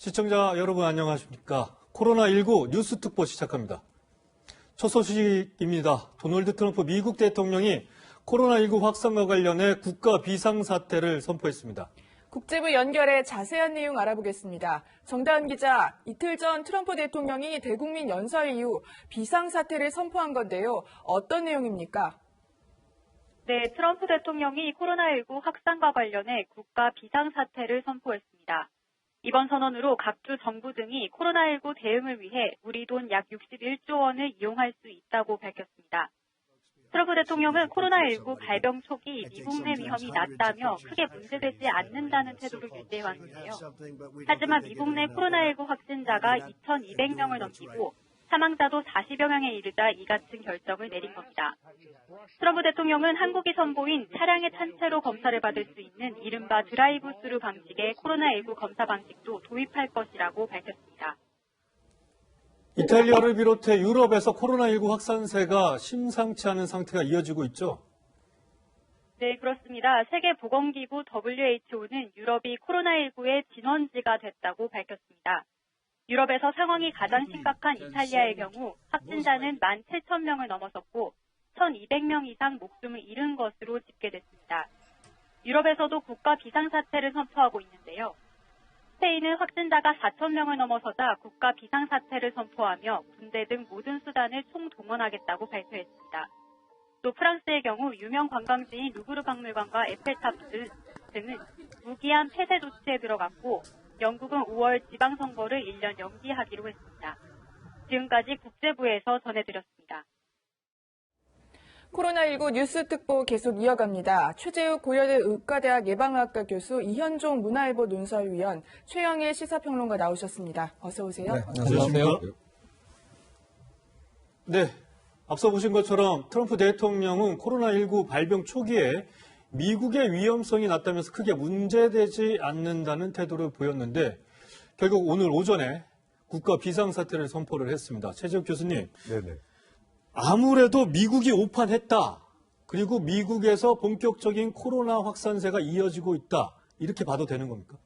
시청자 여러분 안녕하십니까. 코로나19 뉴스 특보 시작합니다. 첫 소식입니다. 도널드 트럼프 미국 대통령이 코로나19 확산과 관련해 국가 비상사태를 선포했습니다. 국제부 연결해 자세한 내용 알아보겠습니다. 정다은 기자, 이틀 전 트럼프 대통령이 대국민 연설 이후 비상사태를 선포한 건데요. 어떤 내용입니까? 네, 트럼프 대통령이 코로나19 확산과 관련해 국가 비상사태를 선포했습니다. 이번 선언으로 각 주 정부 등이 코로나19 대응을 위해 우리 돈 약 61조 원을 이용할 수 있다고 밝혔습니다. 트럼프 대통령은 코로나19 발병 초기 미국 내 위험이 낮다며 크게 문제되지 않는다는 태도를 유지해왔는데요. 하지만 미국 내 코로나19 확진자가 2,200명을 넘기고 사망자도 40여 명에 이르자 이 같은 결정을 내린 겁니다. 트럼프 대통령은 한국이 선보인 차량에 탄 채로 검사를 받을 수 있는 이른바 드라이브 스루 방식의 코로나19 검사 방식도 도입할 것이라고 밝혔습니다. 이탈리아를 비롯해 유럽에서 코로나19 확산세가 심상치 않은 상태가 이어지고 있죠? 네, 그렇습니다. 세계보건기구 WHO는 유럽이 코로나19의 진원지가 됐다고 밝혔습니다. 유럽에서 상황이 가장 심각한 이탈리아의 경우 확진자는 17,000명을 넘어섰고 1,200명 이상 목숨을 잃은 것으로 집계됐습니다. 유럽에서도 국가 비상사태를 선포하고 있는데요. 스페인은 확진자가 4,000명을 넘어서자 국가 비상사태를 선포하며 군대 등 모든 수단을 총동원하겠다고 발표했습니다. 또 프랑스의 경우 유명 관광지인 루브르 박물관과 에펠탑 등은 무기한 폐쇄 조치에 들어갔고 영국은 5월 지방선거를 1년 연기하기로 했습니다. 지금까지 국제부에서 전해드렸습니다. 코로나19 뉴스 특보 계속 이어갑니다. 최재욱 고려대 의과대학 예방학과 교수, 이현종 문화일보 논설위원, 최영일 시사평론가 나오셨습니다. 어서 오세요. 네, 안녕하세요. 네, 앞서 보신 것처럼 트럼프 대통령은 코로나19 발병 초기에 미국의 위험성이 낮다면서 크게 문제되지 않는다는 태도를 보였는데 결국 오늘 오전에 국가 비상사태를 선포를 했습니다. 최재욱 교수님, 네네. 아무래도 미국이 오판했다. 그리고 미국에서 본격적인 코로나 확산세가 이어지고 있다. 이렇게 봐도 되는 겁니까?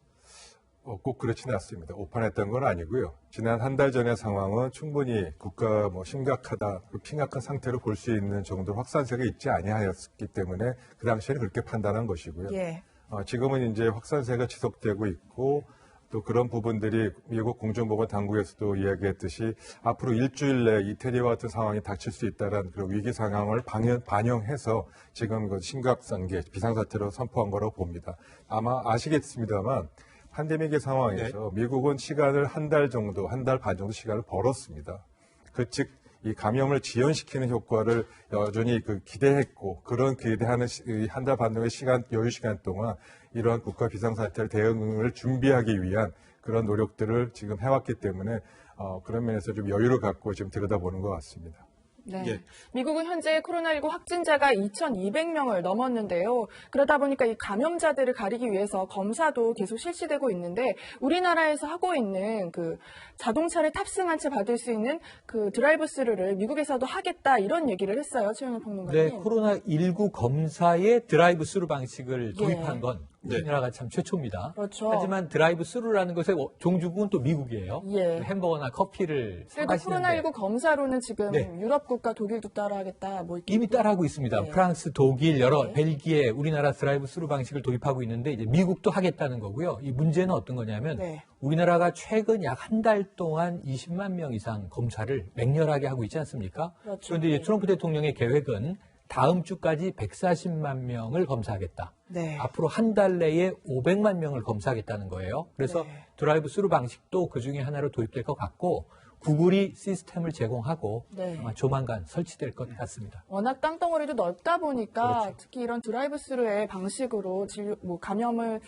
꼭 그렇지는 않습니다. 오판했던 건 아니고요. 지난 한 달 전의 상황은 충분히 국가 심각한 상태로 볼 수 있는 정도 확산세가 있지 아니하였기 때문에 그 당시에는 그렇게 판단한 것이고요. 예. 지금은 이제 확산세가 지속되고 있고 또 그런 부분들이 미국 공중보건 당국에서도 이야기했듯이 앞으로 일주일 내에 이태리와 같은 상황이 닥칠 수 있다는 그런 위기 상황을 반영해서 지금 그 심각상계 비상사태로 선포한 거라고 봅니다. 아마 아시겠습니다만 팬데믹의 상황에서 미국은 시간을 한 달 반 정도 시간을 벌었습니다. 즉 이 감염을 지연시키는 효과를 여전히 기대했고 그런 기대하는 한 달 반 정도의 여유 시간 동안 이러한 국가 비상사태 대응을 준비하기 위한 그런 노력들을 지금 해왔기 때문에 그런 면에서 좀 여유를 갖고 지금 들여다보는 것 같습니다. 네. 예. 미국은 현재 코로나19 확진자가 2,200명을 넘었는데요. 그러다 보니까 이 감염자들을 가리기 위해서 검사도 계속 실시되고 있는데 우리나라에서 하고 있는 그 자동차를 탑승한 채 받을 수 있는 그 드라이브 스루를 미국에서도 하겠다 이런 얘기를 했어요. 최영일 평론가님. 네, 코로나19 검사의 드라이브 스루 방식을 도입한 건 우리나라가 참 최초입니다. 그렇죠. 하지만 드라이브 스루라는 것의 종주국은 또 미국이에요. 예. 햄버거나 커피를 그래도 사가시는데 코로나19 검사로는 지금 네. 유럽 국가 독일도 따라하겠다. 뭐 이렇게 이미 따라하고 있습니다. 네. 프랑스, 독일, 여러 네. 벨기에, 우리나라 드라이브 스루 방식을 도입하고 있는데 이제 미국도 하겠다는 거고요. 이 문제는 어떤 거냐면 네. 우리나라가 최근 약 한 달 동안 20만 명 이상 검사를 맹렬하게 하고 있지 않습니까? 그렇죠. 그런데 이제 네. 트럼프 대통령의 계획은 다음 주까지 140만 명을 검사하겠다. 네. 앞으로 한 달 내에 500만 명을 검사하겠다는 거예요. 그래서 네. 드라이브 스루 방식도 그 중에 하나로 도입될 것 같고 구글이 시스템을 제공하고 네. 아마 조만간 설치될 것 같습니다. 워낙 땅덩어리도 넓다 보니까 그렇죠. 특히 이런 드라이브 스루의 방식으로 감염을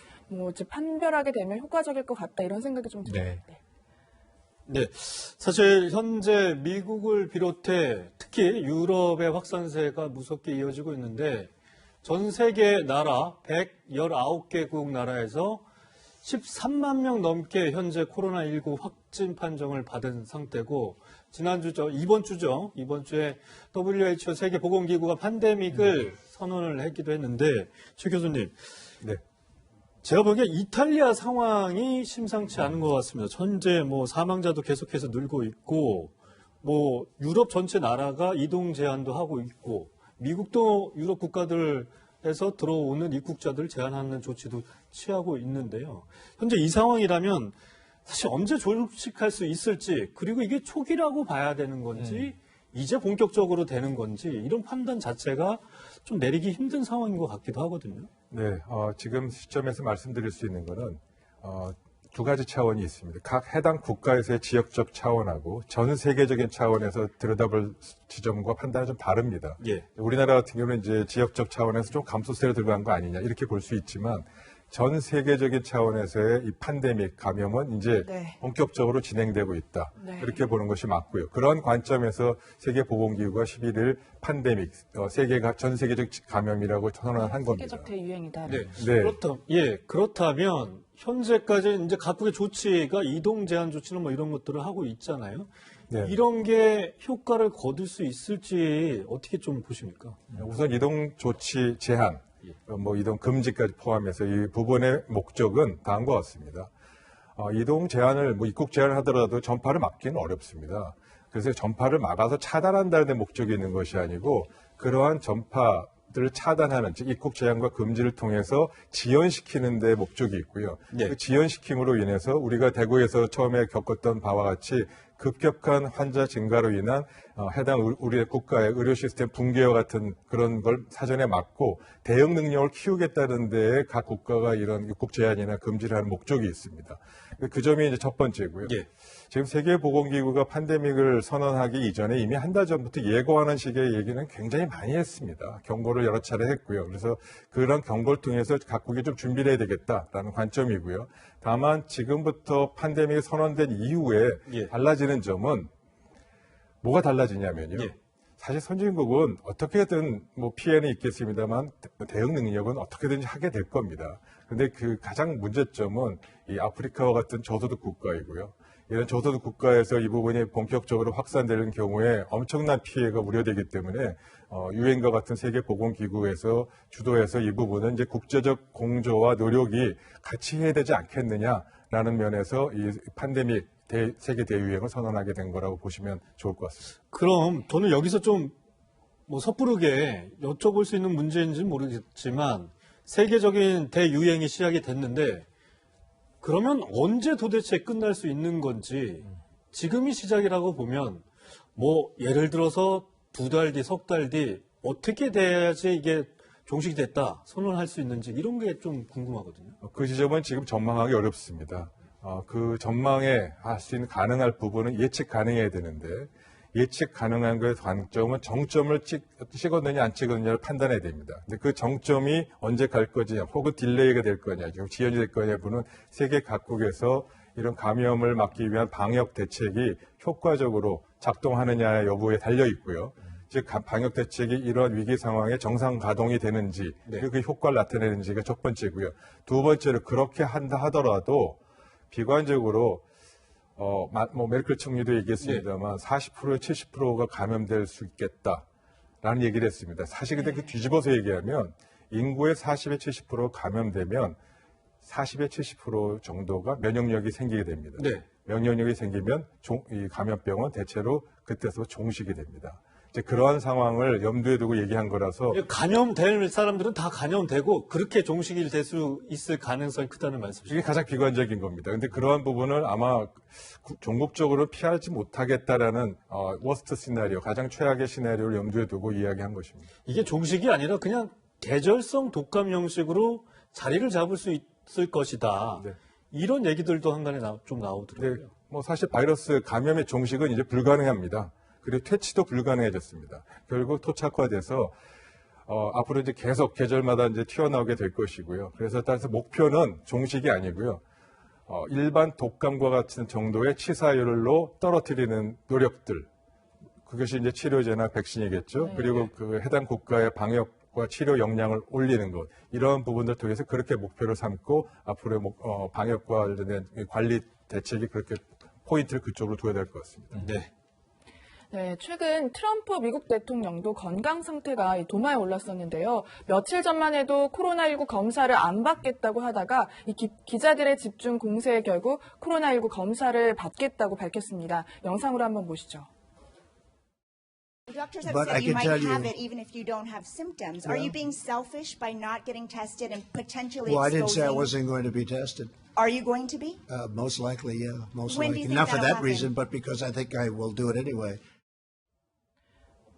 이제 판별하게 되면 효과적일 것 같다 이런 생각이 좀 들어요. 네. 네. 사실 현재 미국을 비롯해 특히 유럽의 확산세가 무섭게 이어지고 있는데 전 세계 나라 119개국 나라에서 13만 명 넘게 현재 코로나19 확진 판정을 받은 상태고 이번 주에 WHO 세계보건기구가 팬데믹을 선언을 했기도 했는데 최 교수님, 네. 제가 보기에 이탈리아 상황이 심상치 않은 것 같습니다. 현재 뭐 사망자도 계속해서 늘고 있고, 뭐 유럽 전체 나라가 이동 제한도 하고 있고, 미국도 유럽 국가들에서 들어오는 입국자들 제한하는 조치도 취하고 있는데요. 현재 이 상황이라면 사실 언제 종식할 수 있을지, 그리고 이게 초기라고 봐야 되는 건지, 이제 본격적으로 되는 건지, 이런 판단 자체가 좀 내리기 힘든 상황인 것 같기도 하거든요. 네, 지금 시점에서 말씀드릴 수 있는 거는 두 가지 차원이 있습니다. 각 해당 국가에서의 지역적 차원하고 전 세계적인 차원에서 들여다볼 지점과 판단은 좀 다릅니다. 예. 우리나라 같은 경우는 이제 지역적 차원에서 좀 감소세로 들어간 거 아니냐 이렇게 볼 수 있지만 전 세계적인 차원에서의 이 팬데믹 감염은 이제 네. 본격적으로 진행되고 있다. 네. 이렇게 보는 것이 맞고요. 그런 관점에서 세계보건기구가 11일 팬데믹, 전 세계적 감염이라고 선언한 겁니다. 세계적 대유행이다. 네. 네. 그렇다면 현재까지 이제 각국의 조치가 이동 제한 조치는 뭐 이런 것들을 하고 있잖아요. 네. 이런 게 효과를 거둘 수 있을지 어떻게 좀 보십니까? 우선 이동 조치 제한, 뭐 이동 금지까지 포함해서 이 부분의 목적은 다음과 같습니다. 이동 제한을 뭐 입국 제한을 하더라도 전파를 막기는 어렵습니다. 그래서 전파를 막아서 차단한다는 목적이 있는 것이 아니고 그러한 전파들을 차단하는 즉 입국 제한과 금지를 통해서 지연시키는 데 목적이 있고요. 네. 그 지연시킴으로 인해서 우리가 대구에서 처음에 겪었던 바와 같이 급격한 환자 증가로 인한 해당 우리의 국가의 의료 시스템 붕괴와 같은 그런 걸 사전에 막고 대응 능력을 키우겠다는 데에 각 국가가 이런 입국 제한이나 금지를 하는 목적이 있습니다. 그 점이 이제 첫 번째고요. 예. 지금 세계보건기구가 팬데믹을 선언하기 이전에 이미 한 달 전부터 예고하는 식의 얘기는 굉장히 많이 했습니다. 경고를 여러 차례 했고요. 그래서 그런 경고를 통해서 각국이 좀 준비를 해야 되겠다라는 관점이고요. 다만 지금부터 팬데믹이 선언된 이후에 예. 달라지는 점은 뭐가 달라지냐면요. 예. 사실 선진국은 어떻게든 뭐 피해는 있겠습니다만 대응 능력은 어떻게든지 하게 될 겁니다. 그런데 그 가장 문제점은 이 아프리카와 같은 저소득 국가이고요. 이런 저소득 국가에서 이 부분이 본격적으로 확산되는 경우에 엄청난 피해가 우려되기 때문에 유엔과 같은 세계보건기구에서 주도해서 이 부분은 이제 국제적 공조와 노력이 같이 해야 되지 않겠느냐라는 면에서 이 팬데믹 세계 대유행을 선언하게 된 거라고 보시면 좋을 것 같습니다. 그럼 저는 여기서 좀 뭐 섣부르게 여쭤볼 수 있는 문제인지는 모르겠지만 세계적인 대유행이 시작이 됐는데 그러면 언제 도대체 끝날 수 있는 건지 지금이 시작이라고 보면 뭐 예를 들어서 2달 뒤, 석 달 뒤 어떻게 돼야지 이게 종식이 됐다 선언할 수 있는지 이런 게 좀 궁금하거든요. 그 지점은 지금 전망하기 어렵습니다. 그 전망에 할 수 있는 가능할 부분은 예측 가능해야 되는데 예측 가능한 거의 관점은 정점을 찍었느냐 안 찍었느냐를 판단해야 됩니다. 근데 그 정점이 언제 갈 거냐 혹은 딜레이가 될 거냐 지금 지연이 될 거냐 부분은 세계 각국에서 이런 감염을 막기 위한 방역 대책이 효과적으로 작동하느냐 여부에 달려 있고요. 즉 방역 대책이 이러한 위기 상황에 정상 가동이 되는지 그리고 그 효과를 나타내는지가 첫 번째고요. 두 번째로 그렇게 한다 하더라도 비관적으로 뭐 메르켈 총리도 얘기했습니다만 40% 70%가 감염될 수 있겠다라는 얘기를 했습니다. 사실 근데 그 뒤집어서 얘기하면 인구의 40에 70% 감염되면 40에 70% 정도가 면역력이 생기게 됩니다. 네. 면역력이 생기면 이 감염병은 대체로 그때서 종식이 됩니다. 이제 그러한 상황을 염두에 두고 얘기한 거라서 감염될 사람들은 다 감염되고 그렇게 종식이 될 수 있을 가능성이 크다는 말씀이시죠? 이게 가장 비관적인 겁니다. 근데 그러한 부분을 아마 종국적으로 피하지 못하겠다라는 워스트 시나리오, 가장 최악의 시나리오를 염두에 두고 이야기한 것입니다. 이게 종식이 아니라 그냥 계절성 독감 형식으로 자리를 잡을 수 있을 것이다. 네. 이런 얘기들도 한간에 좀 나오더라고요. 네, 뭐 사실 바이러스 감염의 종식은 이제 불가능합니다. 그리고 퇴치도 불가능해졌습니다. 결국 토착화돼서 앞으로 이제 계속 계절마다 이제 튀어나오게 될 것이고요. 그래서 따라서 목표는 종식이 아니고요. 일반 독감과 같은 정도의 치사율로 떨어뜨리는 노력들. 그것이 이제 치료제나 백신이겠죠. 네. 그리고 그 해당 국가의 방역과 치료 역량을 올리는 것. 이런 부분들 통해서 그렇게 목표를 삼고 앞으로 방역과 관련된 관리 대책이 그렇게 포인트를 그쪽으로 둬야 될 것 같습니다. 네. 네, 최근 트럼프 미국 대통령도 건강 상태가 도마에 올랐었는데요. 며칠 전만 해도 코로나19 검사를 안 받겠다고 하다가 이 기자들의 집중 공세에 결국 코로나19 검사를 받겠다고 밝혔습니다. 영상으로 한번 보시죠. Doctors have But I said you can might tell have you- it even if you don't have symptoms. Are you being selfish by not getting tested and potentially Well, I didn't say I exposing? wasn't going to be tested. Are you going to be? Most likely, yeah. Most When do you likely. think Not for that'll that reason, happen? but because I think I will do it anyway.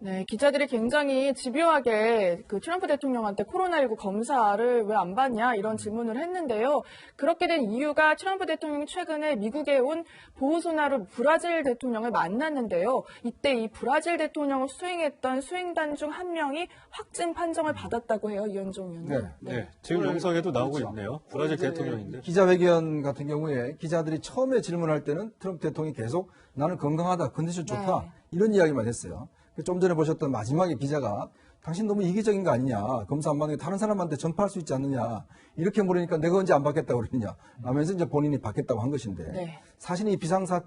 네, 기자들이 굉장히 집요하게 그 트럼프 대통령한테 코로나19 검사를 왜 안 받냐 이런 질문을 했는데요. 그렇게 된 이유가 트럼프 대통령이 최근에 미국에 온 보우소나루 브라질 대통령을 만났는데요. 이때 이 브라질 대통령을 수행했던 수행단 중 한 명이 확진 판정을 받았다고 해요. 이현종 의원님. 네, 지금 영상에도 나오고 있네요. 브라질 대통령인데. 기자회견 같은 경우에 기자들이 처음에 질문할 때는 트럼프 대통령이 계속 나는 건강하다, 컨디션 좋다 네. 이런 이야기만 했어요. 좀 전에 보셨던 마지막에 기자가 당신 너무 이기적인 거 아니냐. 검사 안 받는 게 다른 사람한테 전파할 수 있지 않느냐. 이렇게 물으니까 내가 언제 안 받겠다고 그러느냐. 하면서 이제 본인이 받겠다고 한 것인데. 네. 사실 이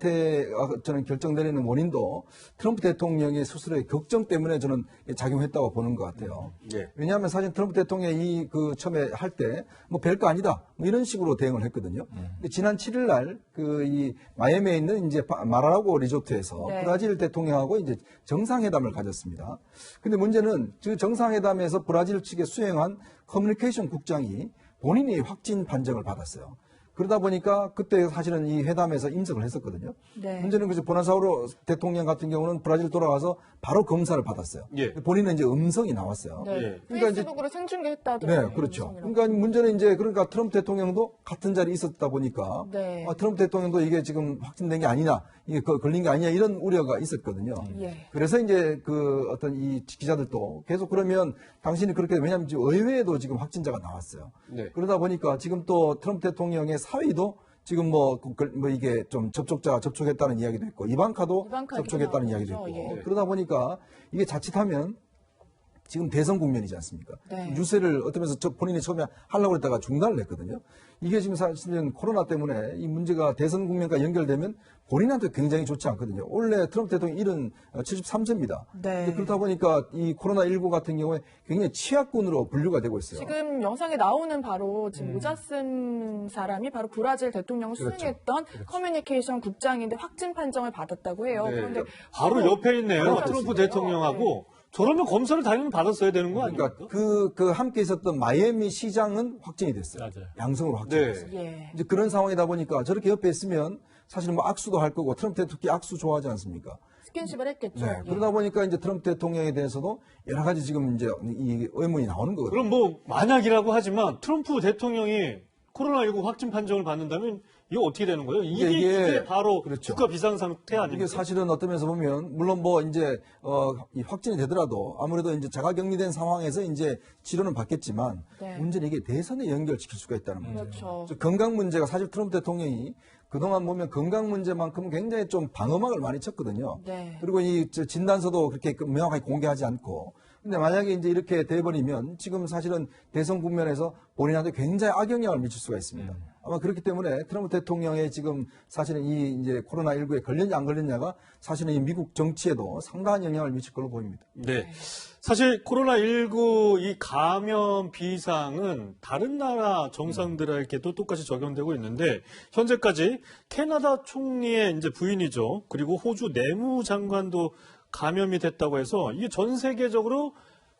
비상사태가 저는 결정되는 원인도 트럼프 대통령의 스스로의 걱정 때문에 저는 작용했다고 보는 것 같아요. 네. 왜냐하면 사실 트럼프 대통령이 그 처음에 할 때 뭐 별거 아니다. 뭐 이런 식으로 대응을 했거든요. 근데 지난 7일 날 그 이 마이애미에 있는 이제 마라라고 리조트에서 네. 브라질 대통령하고 이제 정상회담을 가졌습니다. 근데 문제는 그 정상회담에서 브라질 측에 수행한 커뮤니케이션 국장이 본인이 확진 판정을 받았어요. 그러다 보니까 그때 사실은 이 회담에서 임석을 했었거든요. 네. 문제는 그래서 보나사우로 대통령 같은 경우는 브라질 돌아가서 바로 검사를 받았어요. 예. 본인은 이제 음성이 나왔어요. 네. 예. 그러니까 이제- 페이스북으로 생중계했다더라고요. 네, 그렇죠. 음성이라고. 그러니까 문제는 이제 그러니까 트럼프 대통령도 같은 자리에 있었다 보니까 네. 트럼프 대통령도 이게 지금 확진된 게 아니냐, 이게 걸린 게 아니냐 이런 우려가 있었거든요. 예. 그래서 이제 그 어떤 이 기자들도 계속 그러면 당신이 그렇게 왜냐하면 지금 의회에도 지금 확진자가 나왔어요. 네. 그러다 보니까 지금 또 트럼프 대통령의 사위도 지금 뭐 이게 좀 접촉자가 접촉했다는 이야기도 있고 이방카도 이방카도 접촉했다는 이야기도 나오죠. 있고 예. 그러다 보니까 이게 자칫하면 지금 대선 국면이지 않습니까? 네. 유세를 어떤 면에서 본인이 처음에 하려고 했다가 중단을 했거든요. 이게 지금 사실은 코로나 때문에 이 문제가 대선 국면과 연결되면 본인한테 굉장히 좋지 않거든요. 원래 트럼프 대통령이 73세입니다. 네. 그렇다 보니까 이 코로나19 같은 경우에 굉장히 취약군으로 분류가 되고 있어요. 지금 영상에 나오는 바로 지금 모자 쓴 사람이 바로 브라질 대통령을 그렇죠. 수행했던 커뮤니케이션 국장인데 확진 판정을 받았다고 해요. 네. 그런데 바로 옆에 있네요. 바로 트럼프 있어요. 대통령하고. 저러면 검사를 당연히 받았어야 되는 거 아닙니까? 그러니까 그 함께 있었던 마이애미 시장은 확진이 됐어요. 맞아요. 양성으로 확진이 네. 됐어요. 예. 이제 그런 상황이다 보니까 저렇게 옆에 있으면 사실은 뭐 악수도 할 거고 트럼프 대통령 특히 악수 좋아하지 않습니까? 스킨십을 했겠죠. 네. 예. 그러다 보니까 이제 트럼프 대통령에 대해서도 여러 가지 지금 이제 이 의문이 나오는 거거든요. 그럼 뭐 만약이라고 하지만 트럼프 대통령이 코로나19 확진 판정을 받는다면 이거 어떻게 되는 거예요? 이게 바로 그렇죠. 국가 비상상태 아닙니까? 이게 사실은 어떤 면에서 보면 물론 뭐 이제 이 확진이 되더라도 아무래도 이제 자가격리된 상황에서 이제 치료는 받겠지만 네. 문제는 이게 대선에 연결시킬 수가 있다는 문제예요. 그렇죠. 그래서 건강 문제가 사실 트럼프 대통령이 그동안 보면 건강 문제만큼은 굉장히 좀 방어막을 많이 쳤거든요. 네. 그리고 이 진단서도 그렇게 명확하게 공개하지 않고. 근데 만약에 이제 이렇게 돼버리면 지금 사실은 대선 국면에서 본인한테 굉장히 악영향을 미칠 수가 있습니다. 아마 그렇기 때문에 트럼프 대통령의 지금 사실은 이 이제 코로나19에 걸렸냐 안 걸렸냐가 사실은 이 미국 정치에도 상당한 영향을 미칠 걸로 보입니다. 네. 사실 코로나19 이 감염 비상은 다른 나라 정상들에게도 똑같이 적용되고 있는데 현재까지 캐나다 총리의 이제 부인이죠. 그리고 호주 내무장관도 감염이 됐다고 해서 이게 전 세계적으로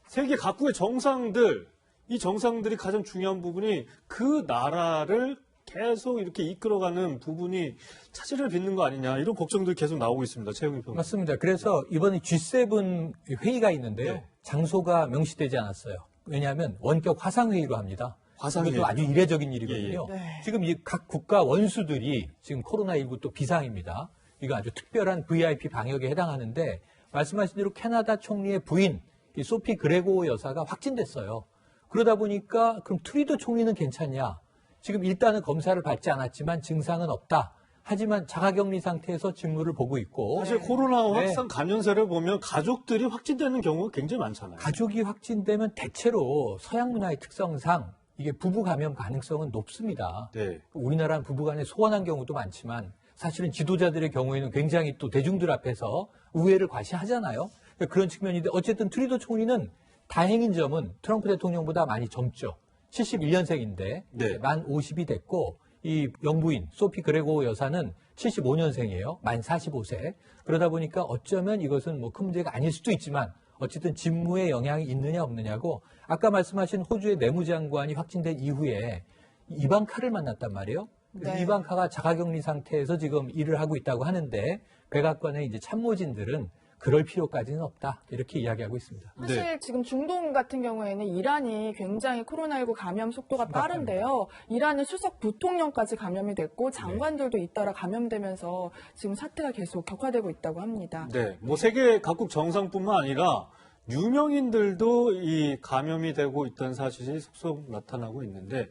세계 각국의 정상들, 이 정상들이 가장 중요한 부분이 그 나라를 계속 이렇게 이끌어가는 부분이 차질을 빚는 거 아니냐 이런 걱정들이 계속 나오고 있습니다. 최영일 평론가. 맞습니다. 그래서 이번에 G7 회의가 있는데요. 네. 장소가 명시되지 않았어요. 왜냐하면 원격 화상회의로 합니다. 화상회의. 이것도 아주 이례적인 일이거든요. 예, 예. 네. 지금 이 각 국가 원수들이 지금 코로나19 또 비상입니다. 이거 아주 특별한 VIP 방역에 해당하는데 말씀하신 대로 캐나다 총리의 부인 이 소피 그레고 여사가 확진됐어요. 그러다 보니까 그럼 트루도 총리는 괜찮냐? 지금 일단은 검사를 받지 않았지만 증상은 없다. 하지만 자가격리 상태에서 직무를 보고 있고 사실 코로나 네. 확산 감염세를 보면 가족들이 확진되는 경우가 굉장히 많잖아요. 가족이 확진되면 대체로 서양 문화의 특성상 이게 부부 감염 가능성은 높습니다. 네. 우리나라는 부부 간에 소원한 경우도 많지만 사실은 지도자들의 경우에는 굉장히 또 대중들 앞에서 우애를 과시하잖아요. 그런 측면인데 어쨌든 트루도 총리는 다행인 점은 트럼프 대통령보다 많이 젊죠. 71년생인데 네. 만 50이 됐고 이 영부인 소피 그레고 여사는 75년생이에요. 만 45세. 그러다 보니까 어쩌면 이것은 뭐 큰 문제가 아닐 수도 있지만 어쨌든 직무에 영향이 있느냐 없느냐고 아까 말씀하신 호주의 내무장관이 확진된 이후에 이방카를 만났단 말이에요. 네. 이방카가 자가격리 상태에서 지금 일을 하고 있다고 하는데 백악관의 이제 참모진들은 그럴 필요까지는 없다 이렇게 이야기하고 있습니다. 사실 지금 중동 같은 경우에는 이란이 굉장히 코로나19 감염 속도가 빠른데요. 이란은 수석 부통령까지 감염이 됐고 장관들도 잇따라 감염되면서 지금 사태가 계속 격화되고 있다고 합니다. 네, 뭐 세계 각국 정상뿐만 아니라 유명인들도 이 감염이 되고 있다는 사실이 속속 나타나고 있는데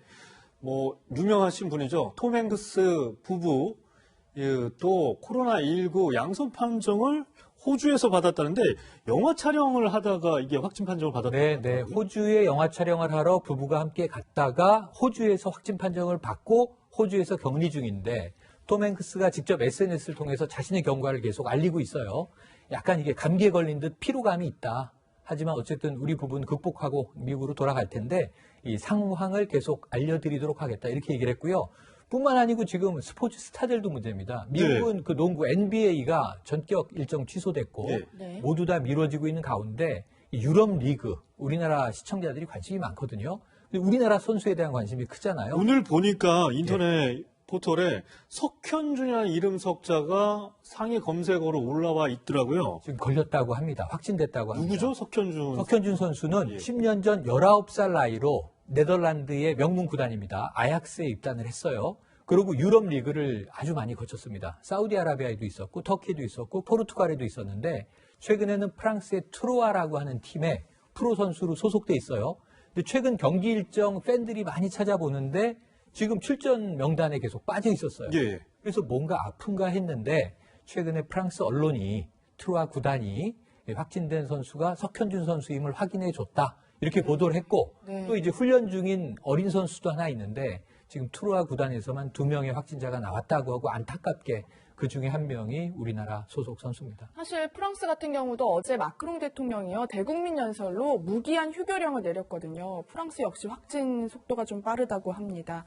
뭐 유명하신 분이죠. 톰 행크스 부부 또 코로나19 양성 판정을 호주에서 받았다는데 영화 촬영을 하다가 이게 확진 판정을 받았다고 네. 호주에 영화 촬영을 하러 부부가 함께 갔다가 호주에서 확진 판정을 받고 호주에서 격리 중인데 톰 행크스가 직접 SNS를 통해서 자신의 경과를 계속 알리고 있어요. 약간 이게 감기에 걸린 듯 피로감이 있다. 하지만 어쨌든 우리 부부는 극복하고 미국으로 돌아갈 텐데 이 상황을 계속 알려드리도록 하겠다. 이렇게 얘기를 했고요. 뿐만 아니고 지금 스포츠 스타들도 문제입니다. 미국은 그 농구 NBA가 전격 일정 취소됐고 네. 모두 다 미뤄지고 있는 가운데 이 유럽 리그 우리나라 시청자들이 관심이 많거든요. 근데 우리나라 선수에 대한 관심이 크잖아요. 오늘 보니까 인터넷 포털에 석현준이라는 이름 석자가 상위 검색어로 올라와 있더라고요. 지금 걸렸다고 합니다. 확진됐다고 합니다. 누구죠? 석현준. 석현준 선수는 예. 10년 전 19살 나이로 네덜란드의 명문 구단입니다. 아약스에 입단을 했어요. 그리고 유럽 리그를 아주 많이 거쳤습니다. 사우디아라비아에도 있었고 터키에도 있었고 포르투갈에도 있었는데 최근에는 프랑스의 트로아라고 하는 팀에 프로 선수로 소속돼 있어요. 근데 최근 경기 일정 팬들이 많이 찾아보는데 지금 출전 명단에 계속 빠져 있었어요. 예. 그래서 뭔가 아픈가 했는데 최근에 프랑스 언론이 트로아 구단이 확진된 선수가 석현준 선수임을 확인해 줬다. 이렇게 보도를 했고 네. 또 이제 훈련 중인 어린 선수도 하나 있는데 지금 트로아 구단에서만 2명의 확진자가 나왔다고 하고 안타깝게 그 중에 한 명이 우리나라 소속 선수입니다. 사실 프랑스 같은 경우도 어제 마크롱 대통령이요 대국민 연설로 무기한 휴교령을 내렸거든요. 프랑스 역시 확진 속도가 좀 빠르다고 합니다.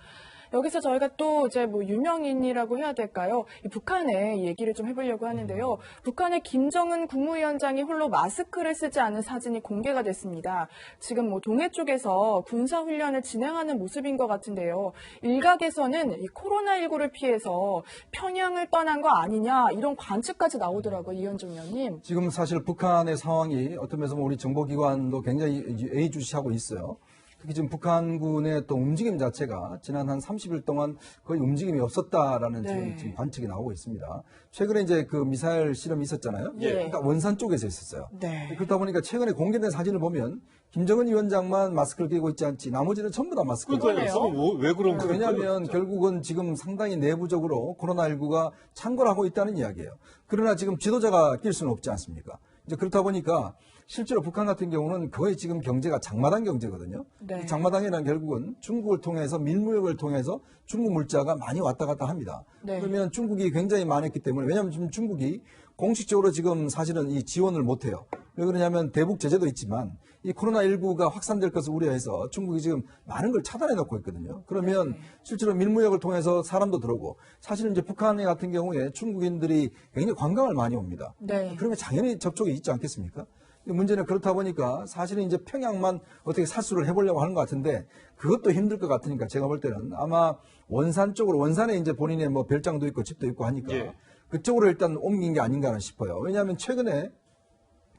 여기서 저희가 또 이제 뭐 유명인이라고 해야 될까요? 이 북한의 얘기를 좀 해보려고 하는데요. 북한의 김정은 국무위원장이 홀로 마스크를 쓰지 않은 사진이 공개가 됐습니다. 지금 뭐 동해 쪽에서 군사훈련을 진행하는 모습인 것 같은데요. 일각에서는 이 코로나19를 피해서 평양을 떠난 거 아니냐 이런 관측까지 나오더라고요. 이현종 의원님. 지금 사실 북한의 상황이 어떤 면에서 우리 정보기관도 굉장히 예의주시하고 있어요. 특히 지금 북한군의 또 움직임 자체가 지난 한 30일 동안 거의 움직임이 없었다라는 네. 지금 관측이 나오고 있습니다. 최근에 이제 그 미사일 실험이 있었잖아요. 예. 그러니까 원산 쪽에서 있었어요. 네. 그렇다 보니까 최근에 공개된 사진을 보면 김정은 위원장만 마스크를 끼고 있지 않지 나머지는 전부 다 마스크를 끼고 있어요. 그러니까요. 왜 그런 거예요? 왜냐하면 결국은 지금 상당히 내부적으로 코로나19가 창궐 하고 있다는 이야기예요. 그러나 지금 지도자가 낄 수는 없지 않습니까? 이제 그렇다 보니까 실제로 북한 같은 경우는 거의 지금 경제가 장마당 경제거든요. 네. 장마당이란 결국은 중국을 통해서 밀무역을 통해서 중국 물자가 많이 왔다 갔다 합니다. 네. 그러면 중국이 굉장히 많았기 때문에 왜냐하면 지금 중국이 공식적으로 지금 사실은 이 지원을 못해요. 왜 그러냐면 대북 제재도 있지만 이 코로나19가 확산될 것을 우려해서 중국이 지금 많은 걸 차단해 놓고 있거든요. 그러면 실제로 밀무역을 통해서 사람도 들어오고 사실은 이제 북한 같은 경우에 중국인들이 굉장히 관광을 많이 옵니다. 네. 그러면 당연히 접촉이 있지 않겠습니까? 문제는 그렇다 보니까 사실은 이제 평양만 어떻게 살수를 해보려고 하는 것 같은데 그것도 힘들 것 같으니까 제가 볼 때는 아마 원산 쪽으로 원산에 이제 본인의 뭐 별장도 있고 집도 있고 하니까 예. 그쪽으로 일단 옮긴 게 아닌가 싶어요. 왜냐하면 최근에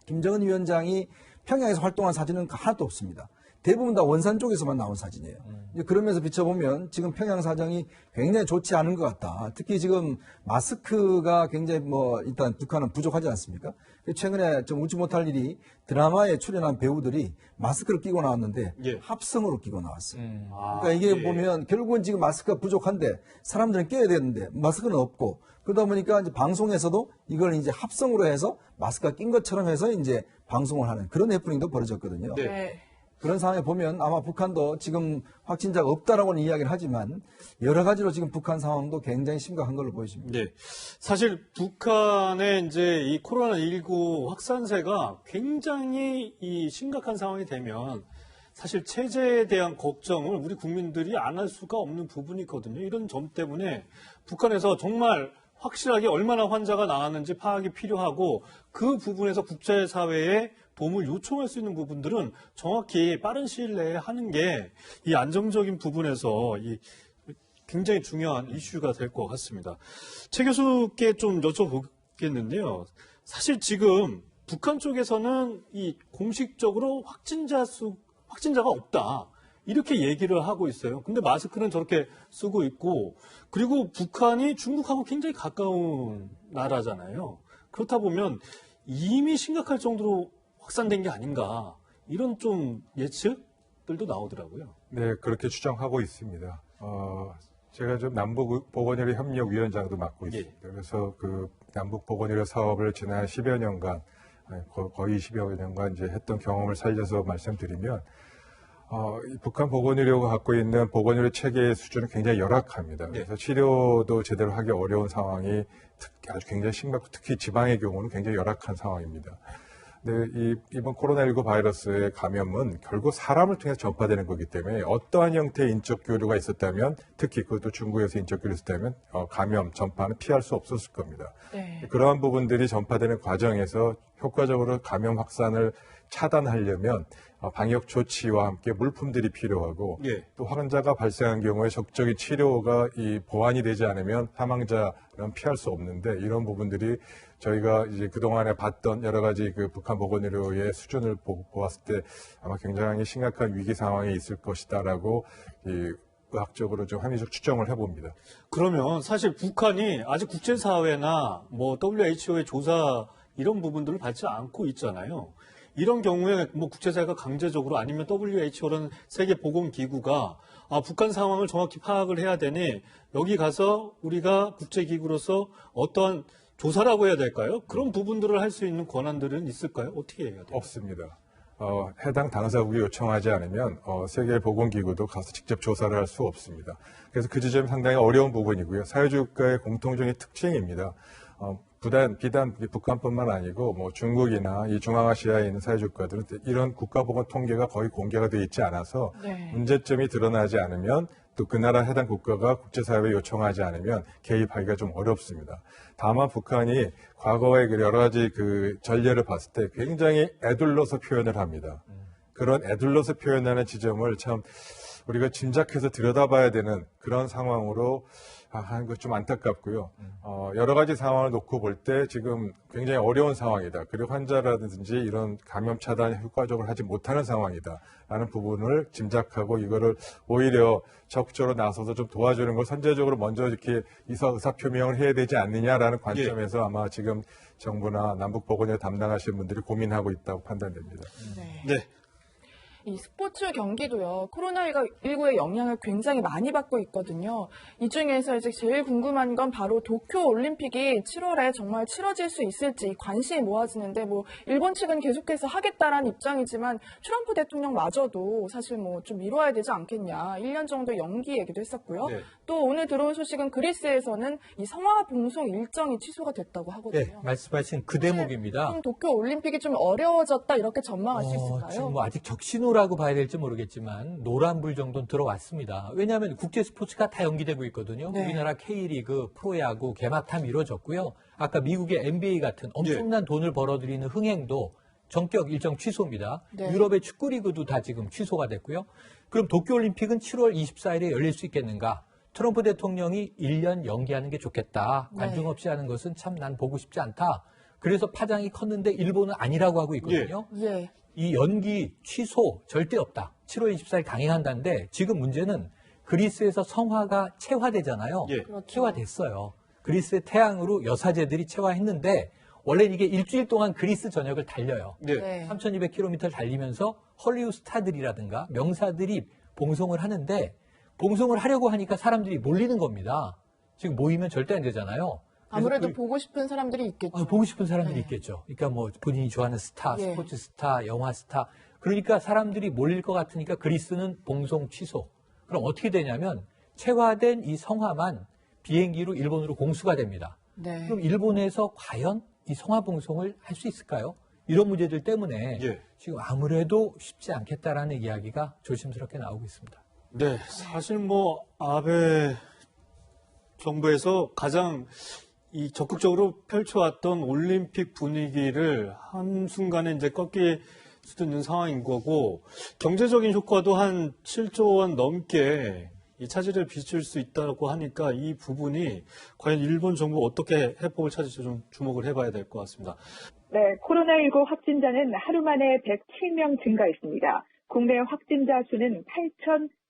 김정은 위원장이 평양에서 활동한 사진은 하나도 없습니다. 대부분 다 원산 쪽에서만 나온 사진이에요. 이제 그러면서 비춰보면 지금 평양 사정이 굉장히 좋지 않은 것 같다. 특히 지금 마스크가 굉장히 뭐 일단 북한은 부족하지 않습니까? 최근에 좀 웃지 못할 일이 드라마에 출연한 배우들이 마스크를 끼고 나왔는데 예. 합성으로 끼고 나왔어요. 아, 그러니까 이게 예. 보면 결국은 지금 마스크가 부족한데 사람들은 껴야 되는데 마스크는 없고 그러다 보니까 이제 방송에서도 이걸 이제 합성으로 해서 마스크가 낀 것처럼 해서 이제 방송을 하는 그런 해프닝도 벌어졌거든요. 네. 네. 그런 상황에 보면 아마 북한도 지금 확진자가 없다라고는 이야기를 하지만 여러 가지로 지금 북한 상황도 굉장히 심각한 걸로 보여집니다. 네. 사실 북한의 이제 이 코로나19 확산세가 굉장히 이 심각한 상황이 되면 사실 체제에 대한 걱정을 우리 국민들이 안 할 수가 없는 부분이 있거든요. 이런 점 때문에 북한에서 정말 확실하게 얼마나 환자가 나왔는지 파악이 필요하고 그 부분에서 국제사회에 도움을 요청할 수 있는 부분들은 정확히 빠른 시일 내에 하는 게 이 안정적인 부분에서 이 굉장히 중요한 이슈가 될 것 같습니다. 최 교수께 좀 여쭤보겠는데요. 사실 지금 북한 쪽에서는 이 공식적으로 확진자가 없다. 이렇게 얘기를 하고 있어요. 근데 마스크는 저렇게 쓰고 있고, 그리고 북한이 중국하고 굉장히 가까운 나라잖아요. 그렇다 보면 이미 심각할 정도로 확산된 게 아닌가. 이런 좀 예측들도 나오더라고요. 네, 그렇게 추정하고 있습니다. 제가 좀 남북보건의료 협력위원장도 맡고 있습니다. 그래서 그 남북보건의료 사업을 지난 10여 년간, 거의 10여 년간 이제 했던 경험을 살려서 말씀드리면, 이 북한 보건의료가 갖고 있는 보건의료 체계의 수준은 굉장히 열악합니다. 그래서 치료도 제대로 하기 어려운 상황이 아주 굉장히 심각하고 특히 지방의 경우는 굉장히 열악한 상황입니다. 네, 이번 코로나19 바이러스의 감염은 결국 사람을 통해서 전파되는 거기 때문에 어떠한 형태의 인적 교류가 있었다면, 특히 그것도 중국에서 인적 교류가 있었다면 감염, 전파는 피할 수 없었을 겁니다. 네. 그러한 부분들이 전파되는 과정에서 효과적으로 감염 확산을 차단하려면 방역 조치와 함께 물품들이 필요하고 또 환자가 발생한 경우에 적극적인 치료가 보완이 되지 않으면 사망자는 피할 수 없는데, 이런 부분들이 저희가 이제 그동안에 봤던 여러 가지 그 북한 보건의료의 수준을 보았을 때 아마 굉장히 심각한 위기 상황에 있을 것이다라고 의학적으로 좀 합리적 추정을 해봅니다. 그러면 사실 북한이 아직 국제사회나 뭐 WHO의 조사 이런 부분들을 받지 않고 있잖아요. 이런 경우에 뭐 국제사회가 강제적으로 아니면 WHO라는 세계보건기구가 북한 상황을 정확히 파악을 해야 되니 여기 가서 우리가 국제기구로서 어떠한 조사라고 해야 될까요? 그런 부분들을 할 수 있는 권한들은 있을까요? 어떻게 해야 돼요? 없습니다. 해당 당사국이 요청하지 않으면 세계보건기구도 가서 직접 조사를 할 수 없습니다. 그래서 그 지점이 상당히 어려운 부분이고요. 사회주의 국가의 공통적인 특징입니다. 비단 북한뿐만 아니고 뭐 중국이나 이 중앙아시아에 있는 사회주의 국가들은 이런 국가보건 통계가 거의 공개가 되어 있지 않아서 문제점이 드러나지 않으면 또 그 나라 해당 국가가 국제사회에 요청하지 않으면 개입하기가 좀 어렵습니다. 다만 북한이 과거의 여러 가지 그 전례를 봤을 때 굉장히 애둘러서 표현을 합니다. 그런 애둘러서 표현하는 지점을 참 우리가 짐작해서 들여다봐야 되는 그런 상황으로 하는 것 좀 안타깝고요. 여러 가지 상황을 놓고 볼 때 지금 굉장히 어려운 상황이다. 그리고 환자라든지 이런 감염 차단이 효과적으로 하지 못하는 상황이다. 라는 부분을 짐작하고 이거를 오히려 적극적으로 나서서 좀 도와주는 걸 선제적으로 먼저 이렇게 의사 표명을 해야 되지 않느냐라는 관점에서 아마 지금 정부나 남북보건을 담당하시는 분들이 고민하고 있다고 판단됩니다. 네. 이 스포츠 경기도요, 코로나19의 영향을 굉장히 많이 받고 있거든요. 이 중에서 이제 제일 궁금한 건 바로 도쿄 올림픽이 7월에 정말 치러질 수 있을지 관심이 모아지는데, 뭐, 일본 측은 계속해서 하겠다라는 입장이지만, 트럼프 대통령마저도 사실 뭐 좀 미뤄야 되지 않겠냐. 1년 정도 연기 얘기도 했었고요. 또 오늘 들어온 소식은 그리스에서는 이 성화 봉송 일정이 취소가 됐다고 하거든요. 네, 말씀하신 그 대목입니다. 도쿄 올림픽이 좀 어려워졌다 이렇게 전망할 수 있을까요? 지금 뭐 아직 적신호라고 봐야 될지 모르겠지만 노란불 정도는 들어왔습니다. 왜냐하면 국제 스포츠가 다 연기되고 있거든요. 우리나라 K리그, 프로야구 개막 다 미뤄졌고요. 아까 미국의 NBA 같은 엄청난 돈을 벌어들이는 흥행도 전격 일정 취소입니다. 유럽의 축구리그도 다 지금 취소가 됐고요. 그럼 도쿄올림픽은 7월 24일에 열릴 수 있겠는가? 트럼프 대통령이 1년 연기하는 게 좋겠다. 관중 없이 하는 것은 참 난 보고 싶지 않다. 그래서 파장이 컸는데 일본은 아니라고 하고 있거든요. 이 연기 취소 절대 없다. 7월 24일 강행한다는데 지금 문제는 그리스에서 성화가 채화되잖아요. 채화됐어요. 그리스의 태양으로 여사제들이 채화했는데 원래는 이게 일주일 동안 그리스 전역을 달려요. 3,200km를 달리면서 헐리우드 스타들이라든가 명사들이 봉송을 하는데 봉송을 하려고 하니까 사람들이 몰리는 겁니다. 지금 모이면 절대 안 되잖아요. 아무래도 보고 싶은 사람들이 있겠죠. 보고 싶은 사람들이 있겠죠. 그러니까 뭐 본인이 좋아하는 스타, 스포츠 스타, 영화 스타 그러니까 사람들이 몰릴 것 같으니까 그리스는 봉송 취소. 그럼 어떻게 되냐면 체화된 이 성화만 비행기로 일본으로 공수가 됩니다. 네. 그럼 일본에서 과연 이 성화 봉송을 할 수 있을까요? 이런 문제들 때문에 예. 지금 아무래도 쉽지 않겠다라는 이야기가 조심스럽게 나오고 있습니다. 네, 사실 뭐 아베 정부에서 가장 이 적극적으로 펼쳐왔던 올림픽 분위기를 한순간에 이제 꺾일 수도 있는 상황인 거고, 경제적인 효과도 한 7조 원 넘게 이 차질을 빚을 수 있다고 하니까 이 부분이 과연 일본 정부 어떻게 해법을 찾을지 좀 주목을 해봐야 될 것 같습니다. 네, 코로나19 확진자는 하루 만에 107명 증가했습니다. 국내 확진자 수는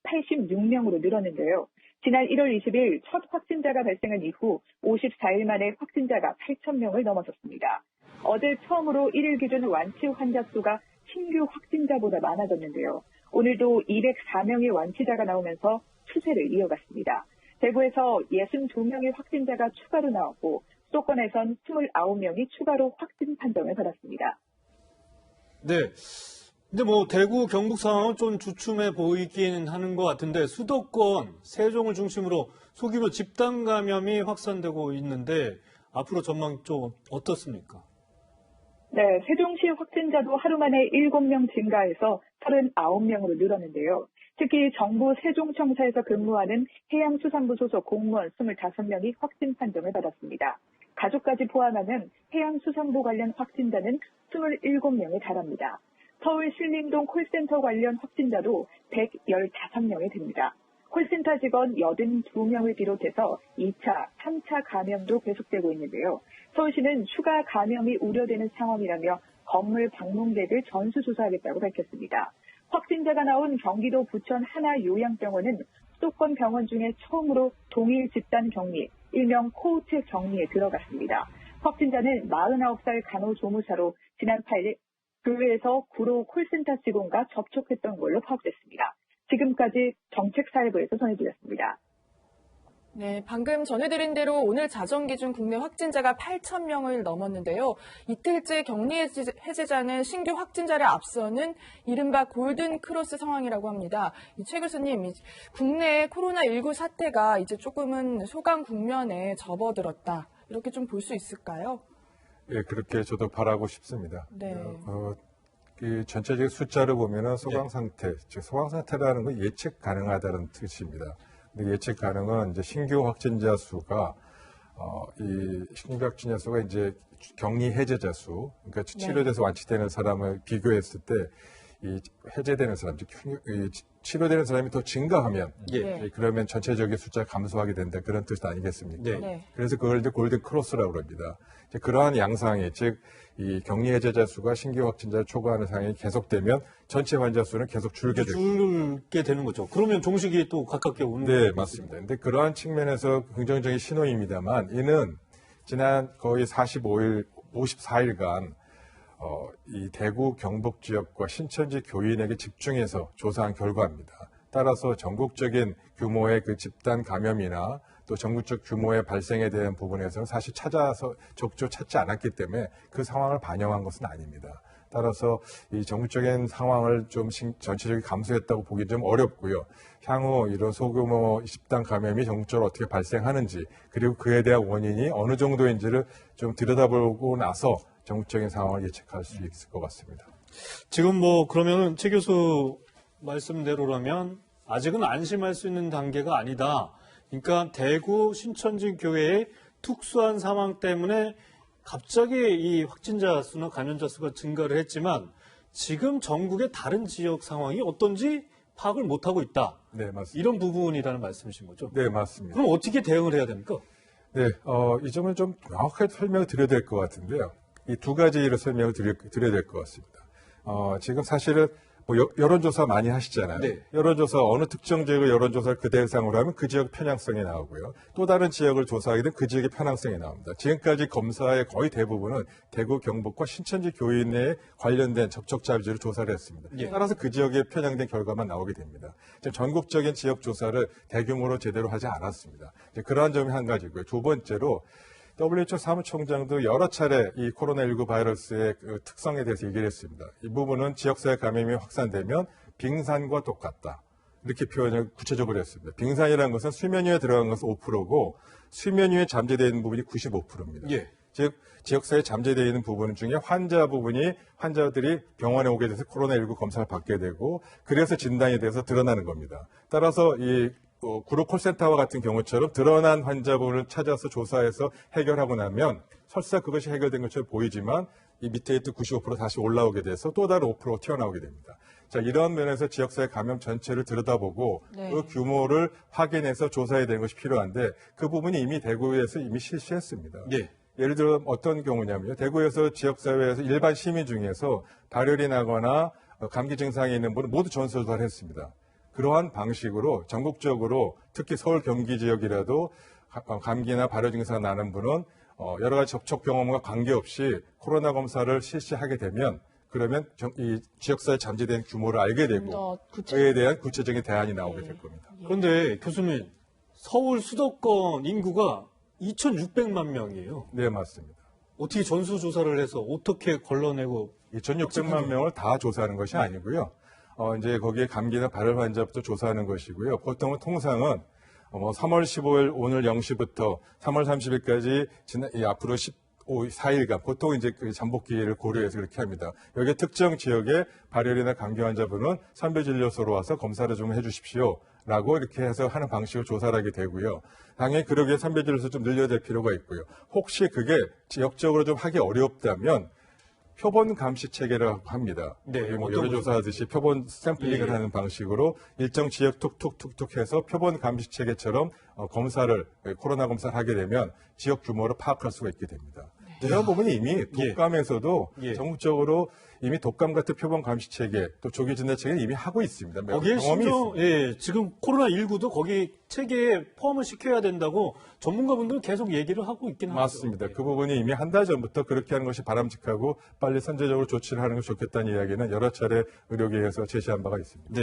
8,086명으로 늘었는데요. 지난 1월 20일 첫 확진자가 발생한 이후 54일 만에 확진자가 8,000명을 넘어섰습니다. 어제 처음으로 1일 기준 완치 환자 수가 신규 확진자보다 많아졌는데요. 오늘도 204명의 완치자가 나오면서 추세를 이어갔습니다. 대구에서 62명의 확진자가 추가로 나왔고 수도권에선 29명이 추가로 확진 판정을 받았습니다. 네. 근데 뭐 대구 경북 상황은 좀 주춤해 보이긴 하는 것 같은데 수도권 세종을 중심으로 소규모 집단 감염이 확산되고 있는데 앞으로 전망 좀 어떻습니까? 네, 세종시 확진자도 하루 만에 7명 증가해서 39명으로 늘었는데요. 특히 정부 세종청사에서 근무하는 해양수산부 소속 공무원 25명이 확진 판정을 받았습니다. 가족까지 포함하면 해양수산부 관련 확진자는 27명에 달합니다. 서울 신림동 콜센터 관련 확진자도 115명이 됩니다. 콜센터 직원 82명을 비롯해서 2차, 3차 감염도 계속되고 있는데요. 서울시는 추가 감염이 우려되는 상황이라며 건물 방문객을 전수조사하겠다고 밝혔습니다. 확진자가 나온 경기도 부천 하나요양병원은 수도권 병원 중에 처음으로 동일 집단 격리, 일명 코호트 격리에 들어갔습니다. 확진자는 49살 간호조무사로 지난 8일 교회에서 구로 콜센터 직원과 접촉했던 걸로 파악됐습니다. 지금까지 정책사회부에서 전해드렸습니다. 네, 방금 전해드린 대로 오늘 자정 기준 국내 확진자가 8,000명을 넘었는데요. 이틀째 격리 해제자는 신규 확진자를 앞서는 이른바 골든 크로스 상황이라고 합니다. 최 교수님, 국내 코로나19 사태가 이제 조금은 소강 국면에 접어들었다. 이렇게 좀 볼 수 있을까요? 예, 그렇게 저도 바라고 싶습니다. 네. 그 전체적인 숫자를 보면은 소강 상태, 즉 소강 상태라는 건 예측 가능하다는 뜻입니다. 근데 예측 가능은 이제 신규 확진자 수가 이 신규 확진자 수가 이제 격리 해제자 수, 그러니까 치료돼서 완치되는 사람을 비교했을 때 이 해제되는 사람, 즉 치료되는 사람이 더 증가하면 그러면 전체적인 숫자 감소하게 된다 그런 뜻 아니겠습니까? 네. 그래서 그걸 이제 골든 크로스라고 합니다. 이제 그러한 양상이 즉 이 격리 해제자 수가 신규 확진자를 초과하는 상황이 계속되면 전체 환자 수는 계속 줄게 되는 거죠. 그러면 종식이 또 가깝게 오는 거죠. 네, 맞습니다. 근데 그러한 측면에서 긍정적인 신호입니다만 이는 지난 거의 54일간 이 대구 경북 지역과 신천지 교인에게 집중해서 조사한 결과입니다. 따라서 전국적인 규모의 그 집단 감염이나 또 전국적 규모의 발생에 대한 부분에서는 사실 적조 찾지 않았기 때문에 그 상황을 반영한 것은 아닙니다. 따라서 이 전국적인 상황을 좀 전체적으로 감소했다고 보기 좀 어렵고요. 향후 이런 소규모 집단 감염이 전국적으로 어떻게 발생하는지 그리고 그에 대한 원인이 어느 정도인지를 좀 들여다보고 나서 전국적인 상황을 예측할 수 있을 것 같습니다. 지금 뭐 그러면은 최 교수 말씀대로라면 아직은 안심할 수 있는 단계가 아니다. 그러니까 대구 신천지 교회의 특수한 상황 때문에 갑자기 이 확진자 수나 감염자 수가 증가를 했지만 지금 전국의 다른 지역 상황이 어떤지 파악을 못하고 있다. 네, 맞습니다. 이런 부분이라는 말씀이신 거죠? 네, 맞습니다. 그럼 어떻게 대응을 해야 됩니까? 네, 이 점은 좀 명확하게 설명을 드려야 될 것 같은데요. 이 두 가지로 설명을 드려야 될 것 같습니다. 지금 사실은 뭐 여론조사 많이 하시잖아요. 네. 여론조사 어느 특정 지역의 여론조사를 그 대상으로 하면 그 지역 편향성이 나오고요. 또 다른 지역을 조사하게 되면 그 지역의 편향성이 나옵니다. 지금까지 검사의 거의 대부분은 대구 경북과 신천지 교인에 관련된 접촉자 위주로 조사를 했습니다. 따라서 그 지역에 편향된 결과만 나오게 됩니다. 지금 전국적인 지역 조사를 대규모로 제대로 하지 않았습니다. 그러한 점이 한 가지고요. 두 번째로 WHO 사무총장도 여러 차례 이 코로나19 바이러스의 그 특성에 대해서 얘기를 했습니다. 이 부분은 지역사회 감염이 확산되면 빙산과 똑같다. 이렇게 표현을 구체적으로 했습니다. 빙산이라는 것은 수면 위에 들어간 것은 5%고 수면 위에 잠재되어 있는 부분이 95%입니다. 예. 즉 지역사회에 잠재되어 있는 부분 중에 환자들이 병원에 오게 돼서 코로나19 검사를 받게 되고 그래서 진단이 돼서 드러나는 겁니다. 따라서 이 구로 콜센터와 같은 경우처럼 드러난 환자분을 찾아서 조사해서 해결하고 나면 설사 그것이 해결된 것처럼 보이지만 이 밑에 있던 95% 다시 올라오게 돼서 또 다른 5% 튀어나오게 됩니다. 자, 이런 면에서 지역사회 감염 전체를 들여다보고 네. 그 규모를 확인해서 조사해야 되는 것이 필요한데 그 부분이 이미 대구에서 이미 실시했습니다. 예. 예를 들어 어떤 경우냐면요. 대구에서 지역사회에서 일반 시민 중에서 발열이 나거나 감기 증상이 있는 분은 모두 전수 조사를 했습니다. 그러한 방식으로 전국적으로 특히 서울 경기 지역이라도 감기나 발열 증상 나는 분은 여러 가지 접촉 경험과 관계없이 코로나 검사를 실시하게 되면 그러면 이 지역사회 잠재된 규모를 알게 되고 그에 대한 구체적인 대안이 나오게 될 겁니다. 그런데 교수님, 서울 수도권 인구가 2,600만 명이에요. 네, 맞습니다. 어떻게 전수조사를 해서 어떻게 걸러내고 2,600만 명을 다 조사하는 것이 아니고요. 이제 거기에 감기나 발열 환자부터 조사하는 것이고요. 보통은 통상은 3월 15일 오늘 0시부터 3월 30일까지 앞으로 4일간 보통 이제 그 잠복기를 고려해서 그렇게 합니다. 여기에 특정 지역에 발열이나 감기 환자분은 선별진료소로 와서 검사를 좀 해주십시오. 라고 이렇게 해서 하는 방식으로 조사를 하게 되고요. 당연히 그러기에 선별진료소 좀 늘려야 될 필요가 있고요. 혹시 그게 지역적으로 좀 하기 어렵다면 표본 감시 체계라고 합니다. 네, 뭐 여론조사하듯이 표본 샘플링을 예. 하는 방식으로 일정 지역 툭툭툭툭 해서 표본 감시 체계처럼 코로나 검사를 하게 되면 지역 규모를 파악할 수가 있게 됩니다. 이런 부분이 이미 독감에서도 예. 전국적으로 이미 독감 같은 표본 감시 체계 또 조기 진단 체계는 이미 하고 있습니다. 거기에 경험이 심지어 있습니다. 예, 지금 코로나19도 거기 체계에 포함을 시켜야 된다고 전문가분들 계속 얘기를 하고 있긴 하죠. 맞습니다. 그 부분이 이미 한 달 전부터 그렇게 하는 것이 바람직하고 빨리 선제적으로 조치를 하는 것이 좋겠다는 이야기는 여러 차례 의료계에서 제시한 바가 있습니다. 네.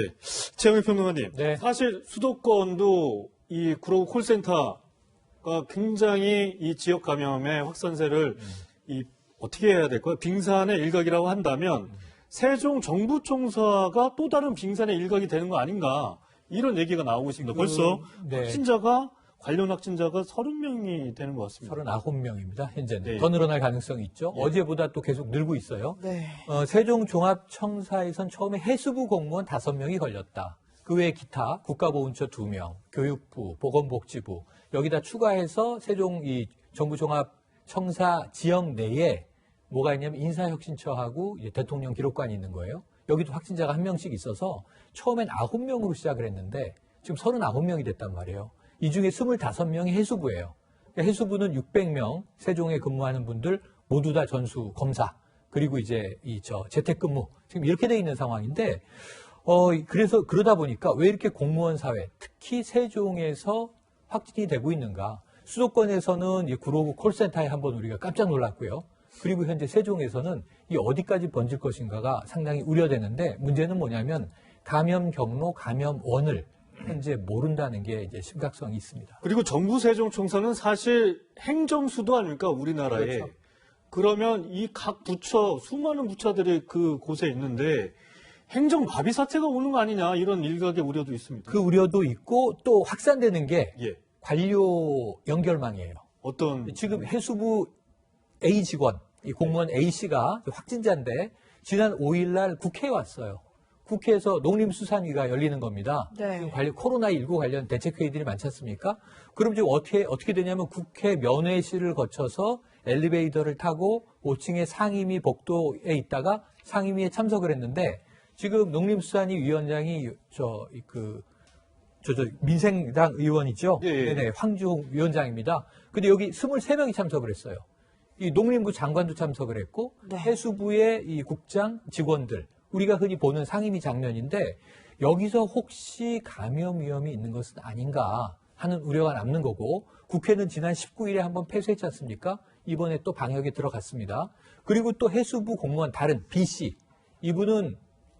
최영일 평론가님. 네. 사실 수도권도 이 구로구 콜센터가 굉장히 이 지역 감염의 확산세를 어떻게 해야 될까요? 빙산의 일각이라고 한다면 세종 정부총사가 또 다른 빙산의 일각이 되는 거 아닌가 이런 얘기가 나오고 있습니다. 벌써 네. 관련 확진자가 30명이 되는 것 같습니다. 39명입니다. 현재는. 네. 더 늘어날 가능성이 있죠. 예. 어제보다 또 계속 늘고 있어요. 네. 세종종합청사에선 처음에 해수부 공무원 5명이 걸렸다. 그 외에 기타 국가보훈처 2명, 교육부, 보건복지부 여기다 추가해서 세종 이 정부종합청사 지역 내에 뭐가 있냐면 인사혁신처하고 이제 대통령 기록관이 있는 거예요. 여기도 확진자가 1명씩 있어서 처음엔 9명으로 시작을 했는데 지금 39명이 됐단 말이에요. 이 중에 25명이 해수부예요. 해수부는 600명 세종에 근무하는 분들 모두 다 전수 검사 그리고 이제 재택근무 지금 이렇게 돼 있는 상황인데 그래서 그러다 보니까 왜 이렇게 공무원 사회 특히 세종에서 확진이 되고 있는가? 수도권에서는 구로구 콜센터에 한번 우리가 깜짝 놀랐고요. 그리고 현재 세종에서는 이 어디까지 번질 것인가가 상당히 우려되는데 문제는 뭐냐면 감염 경로, 감염원을 현재 모른다는 게 이제 심각성이 있습니다. 그리고 정부 세종총사는 사실 행정수도 아닙니까 우리나라에. 그렇죠. 그러면 이 각 부처 수많은 부처들이 그 곳에 있는데 행정마비 사태가 오는 거 아니냐 이런 일각의 우려도 있습니다. 그 우려도 있고 또 확산되는 게 예. 관료 연결망이에요. 어떤 지금 해수부 A 직원, 이 공무원 A 씨가 확진자인데 지난 5일 날 국회에 왔어요. 국회에서 농림수산위가 열리는 겁니다. 네. 지금 코로나19 관련 대책회의들이 많지 않습니까? 그럼 지금 어떻게 되냐면 국회 면회실을 거쳐서 엘리베이터를 타고 5층의 상임위 복도에 있다가 상임위에 참석을 했는데 지금 농림수산위 위원장이 민생당 의원이죠. 예, 예. 네네, 황주홍 위원장입니다. 근데 여기 23명이 참석을 했어요. 이 농림부 장관도 참석을 했고 네. 해수부의 이 국장 직원들 우리가 흔히 보는 상임위 장면인데 여기서 혹시 감염 위험이 있는 것은 아닌가 하는 우려가 남는 거고 국회는 지난 19일에 한번 폐쇄했지 않습니까? 이번에 또 방역에 들어갔습니다. 그리고 또 해수부 공무원 다른 B씨 이분은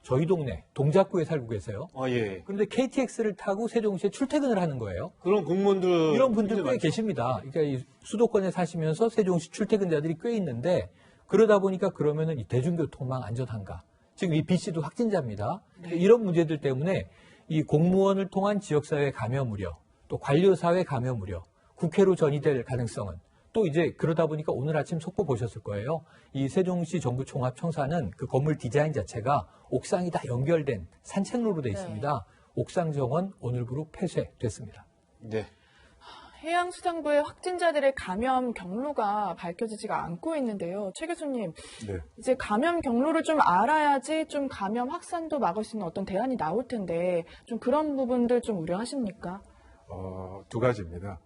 저희 동네 동작구에 살고 계세요. 아, 예. 그런데 KTX를 타고 세종시에 출퇴근을 하는 거예요. 그런 공무원들. 이런 분들 꽤 굉장히 많죠. 계십니다. 그러니까 이 수도권에 사시면서 세종시 출퇴근자들이 꽤 있는데 그러다 보니까 그러면은 이 대중교통망 안전한가? 지금 이 B 씨도 확진자입니다. 이런 문제들 때문에 이 공무원을 통한 지역사회 감염 우려, 또 관료사회 감염 우려, 국회로 전이될 가능성은 또 이제 그러다 보니까 오늘 아침 속보 보셨을 거예요. 이 세종시 정부종합청사는 그 건물 디자인 자체가 옥상이 다 연결된 산책로로 되어 있습니다. 옥상 정원 오늘부로 폐쇄됐습니다. 네. 해양수산부의 확진자들의 감염 경로가 밝혀지지가 않고 있는데요. 최 교수님, 네. 이제 감염 경로를 좀 알아야지 좀 감염 확산도 막을 수 있는 어떤 대안이 나올 텐데 좀 그런 부분들 좀 우려하십니까? 두 가지입니다.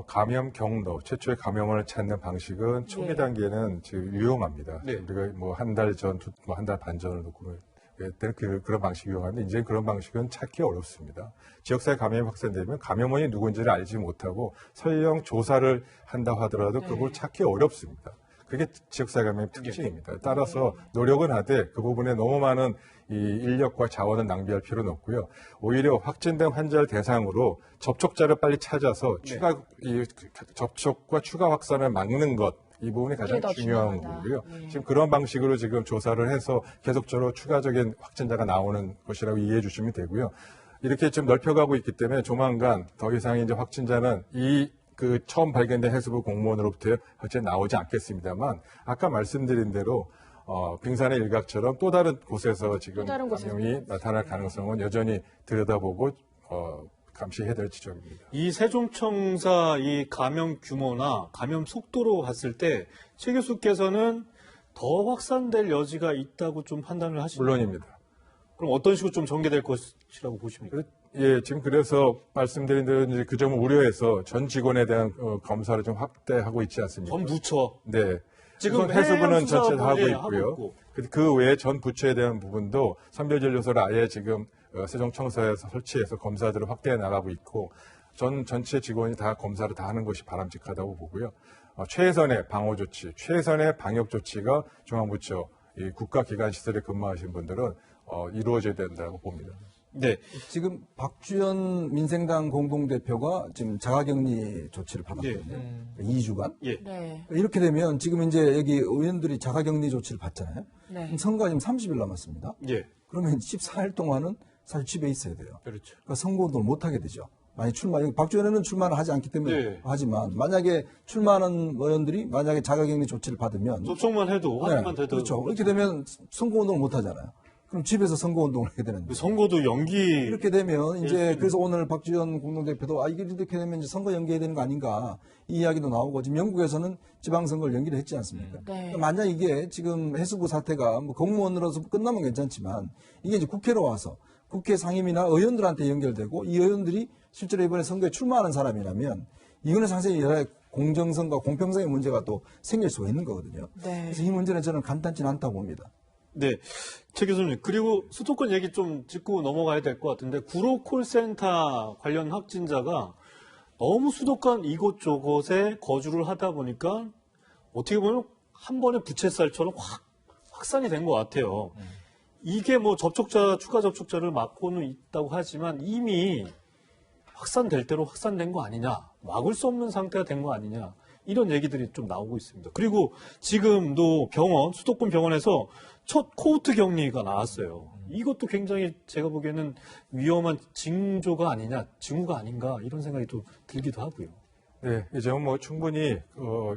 감염 경로, 최초의 감염을 찾는 방식은 초기 단계는 지금 유용합니다. 네. 우리가 뭐 한 달 전, 한 달 반 전을 놓고 그때는 그런 방식이 유용한데 이제 그런 방식은 찾기 어렵습니다. 지역사회 감염이 확산되면 감염원이 누군지를 알지 못하고 설령 조사를 한다 하더라도 그걸 찾기 어렵습니다. 그게 지역사회 감염의 특징입니다. 따라서 노력은 하되 그 부분에 너무 많은 이 인력과 자원을 낭비할 필요는 없고요. 오히려 확진된 환자를 대상으로 접촉자를 빨리 찾아서 접촉과 추가 확산을 막는 것, 이 부분이 가장 중요한 거고요. 지금 그런 방식으로 지금 조사를 해서 계속적으로 추가적인 확진자가 나오는 것이라고 이해해 주시면 되고요. 이렇게 좀 넓혀가고 있기 때문에 조만간 더 이상 이제 확진자는 처음 발견된 해수부 공무원으로부터 확진 나오지 않겠습니다만 아까 말씀드린 대로 빙산의 일각처럼 또 다른 곳에서 지금 감염이 나타날 가능성은 여전히 들여다보고 감시해야 될 지점입니다. 이 세종청사 이 감염 규모나 감염 속도로 봤을 때 최 교수께서는 더 확산될 여지가 있다고 좀 판단을 하시나요? 물론입니다. 그럼 어떤 식으로 좀 전개될 것이라고 보십니까? 예, 지금 그래서 말씀드린 대로 이제 그 점을 우려해서 전 직원에 대한 검사를 좀 확대하고 있지 않습니까? 전 부처. 네. 지금 해수부는 전체 다 하고 하고 있고요. 있고. 그 외에 전 부처에 대한 부분도 선별진료소를 아예 지금 세종청사에서 설치해서 검사들을 확대해 나가고 있고 전체 직원이 다 검사를 다 하는 것이 바람직하다고 보고요. 최선의 방호 조치, 최선의 방역 조치가 중앙부처 이 국가기관 시설에 근무하신 분들은 이루어져야 된다고 봅니다. 네. 지금 박주연 민생당 공동대표가 지금 자가격리 조치를 받았거든요. 2주간. 예. 네. 이렇게 되면 지금 이제 여기 의원들이 자가격리 조치를 받잖아요. 네. 그럼 선거가 지금 30일 남았습니다. 예. 그러면 14일 동안은 사실 집에 있어야 돼요. 그렇죠. 그러니까 선거운동을 못 하게 되죠. 만약 박주연 의원은 출마를 하지 않기 때문에 네. 하지만 만약에 출마하는 의원들이 만약에 자가격리 조치를 받으면 접촉만 해도 확인만 돼도 그렇죠. 이렇게 되면 선거운동을 못 하잖아요. 그럼 집에서 선거운동을 하게 되는데. 선거도 연기. 이렇게 되면 이제 그래서 오늘 박주연 공동대표도 이게 이렇게 되면 이제 선거 연기해야 되는 거 아닌가 이 이야기도 나오고 지금 영국에서는 지방선거를 연기를 했지 않습니까? 네. 만약 이게 지금 해수부 사태가 뭐 공무원으로서 끝나면 괜찮지만 이게 이제 국회로 와서 국회 상임위나 의원들한테 연결되고 이 의원들이 실제로 이번에 선거에 출마하는 사람이라면 이거는 상당히 여러 공정성과 공평성의 문제가 또 생길 수가 있는 거거든요. 네. 그래서 이 문제는 저는 간단치는 않다고 봅니다. 네. 최 교수님, 그리고 수도권 얘기 좀 짚고 넘어가야 될 것 같은데, 구로 콜센터 관련 확진자가 너무 수도권 이곳저곳에 거주를 하다 보니까 어떻게 보면 한 번에 부채살처럼 확산이 된 것 같아요. 이게 뭐 추가 접촉자를 막고는 있다고 하지만 이미 확산될 대로 확산된 거 아니냐, 막을 수 없는 상태가 된 거 아니냐, 이런 얘기들이 좀 나오고 있습니다. 그리고 지금도 수도권 병원에서 첫 코호트 격리가 나왔어요. 이것도 굉장히 제가 보기에는 위험한 징조가 아닌가, 이런 생각이 또 들기도 하고요. 네, 이 점은 뭐 충분히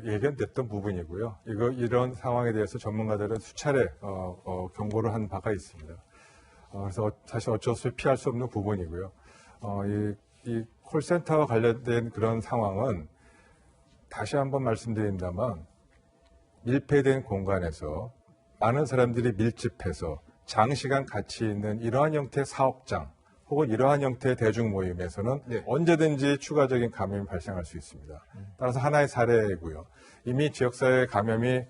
예견됐던 부분이고요. 이런 상황에 대해서 전문가들은 수차례 경고를 한 바가 있습니다. 그래서 사실 어쩔 수 없이 피할 수 없는 부분이고요. 이 콜센터와 관련된 그런 상황은 다시 한번 말씀드린다면 밀폐된 공간에서 많은 사람들이 밀집해서 장시간 같이 있는 이러한 형태의 사업장 혹은 이러한 형태의 대중 모임에서는 언제든지 추가적인 감염이 발생할 수 있습니다. 따라서 하나의 사례고요. 이미 지역사회 감염이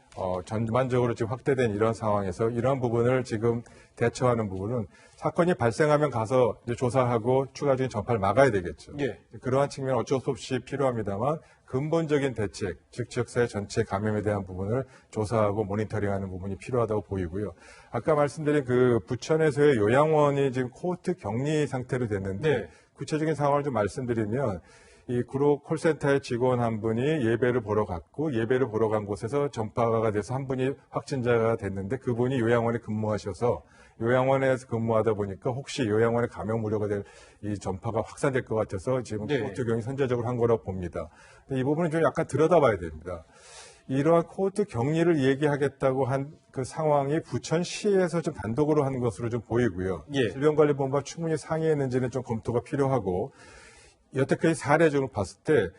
전반적으로 지금 확대된 이런 상황에서 이러한 부분을 지금 대처하는 부분은 사건이 발생하면 가서 이제 조사하고 추가적인 전파를 막아야 되겠죠. 예. 그러한 측면 어쩔 수 없이 필요합니다만 근본적인 대책, 즉 지역사회 전체 감염에 대한 부분을 조사하고 모니터링하는 부분이 필요하다고 보이고요. 아까 말씀드린 그 부천에서의 요양원이 지금 코호트 격리 상태로 됐는데 네. 구체적인 상황을 좀 말씀드리면 이 구로 콜센터의 직원 한 분이 예배를 보러 갔고 예배를 보러 간 곳에서 전파가 돼서 한 분이 확진자가 됐는데 그분이 요양원에 근무하셔서 요양원에서 근무하다 보니까 혹시 요양원에 감염 우려가 될 이 전파가 확산될 것 같아서 지금 네. 코호트 격리 선제적으로 한 거라고 봅니다. 근데 이 부분은 좀 약간 들여다봐야 됩니다. 이러한 코호트 격리를 얘기하겠다고 한 그 상황이 부천시에서 좀 단독으로 하는 것으로 좀 보이고요. 예. 질병관리본부가 충분히 상의했는지는 좀 검토가 필요하고 여태까지 사례적으로 봤을 때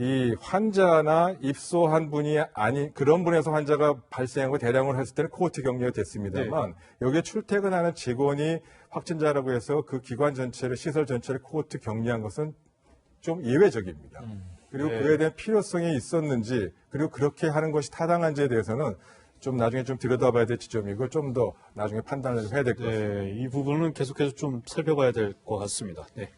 이 환자나 입소한 분이 아닌 그런 분에서 환자가 발생하고 대량으로 했을 때는 코호트 격리가 됐습니다만 여기에 출퇴근하는 직원이 확진자라고 해서 그 기관 전체를 시설 전체를 코호트 격리한 것은 좀 예외적입니다. 그리고 네. 그에 대한 필요성이 있었는지 그리고 그렇게 하는 것이 타당한지에 대해서는 좀 나중에 좀 들여다봐야 될 지점이고 좀 더 나중에 판단을 해야 될 것 같습니다. 네, 이 부분은 계속해서 좀 살펴봐야 될 것 같습니다. 네.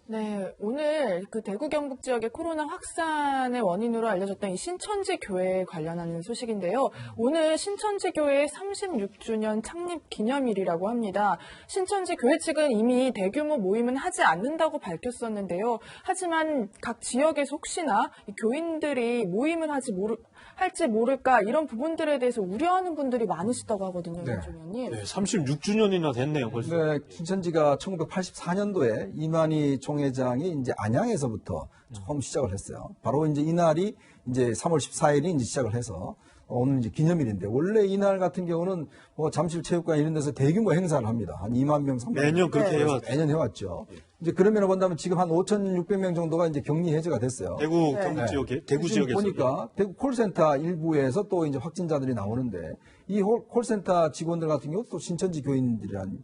네, 오늘 그 대구 경북 지역의 코로나 확산의 원인으로 알려졌던 이 신천지 교회에 관련하는 소식인데요. 오늘 신천지 교회의 36주년 창립 기념일이라고 합니다. 신천지 교회 측은 이미 대규모 모임은 하지 않는다고 밝혔었는데요. 하지만 각 지역에서 혹시나 이 교인들이 모임을 할지 모를까 이런 부분들에 대해서 우려하는 분들이 많으시다고 하거든요, 네. 윤 의원님. 네, 36주년이나 됐네요, 벌써. 네, 신천지가 1984년도에 이만희 총회장이 이제 안양에서부터 처음 시작을 했어요. 바로 이제 이날이 이제 3월 14일이 이제 시작을 해서 오늘 이제 기념일인데 원래 이날 같은 경우는 뭐 잠실체육관 이런 데서 대규모 행사를 합니다. 한 2만 명, 3만 명. 매년 그렇게 해왔죠. 매년 해왔죠. 이제 그러면 본다면 지금 한 5,600명 정도가 이제 격리 해제가 됐어요. 대구 네. 경북 지역에, 대구 지금 지역에서. 보니까 대구 콜센터 일부에서 또 이제 확진자들이 나오는데 이 콜센터 직원들 같은 경우 또 신천지 교인들이란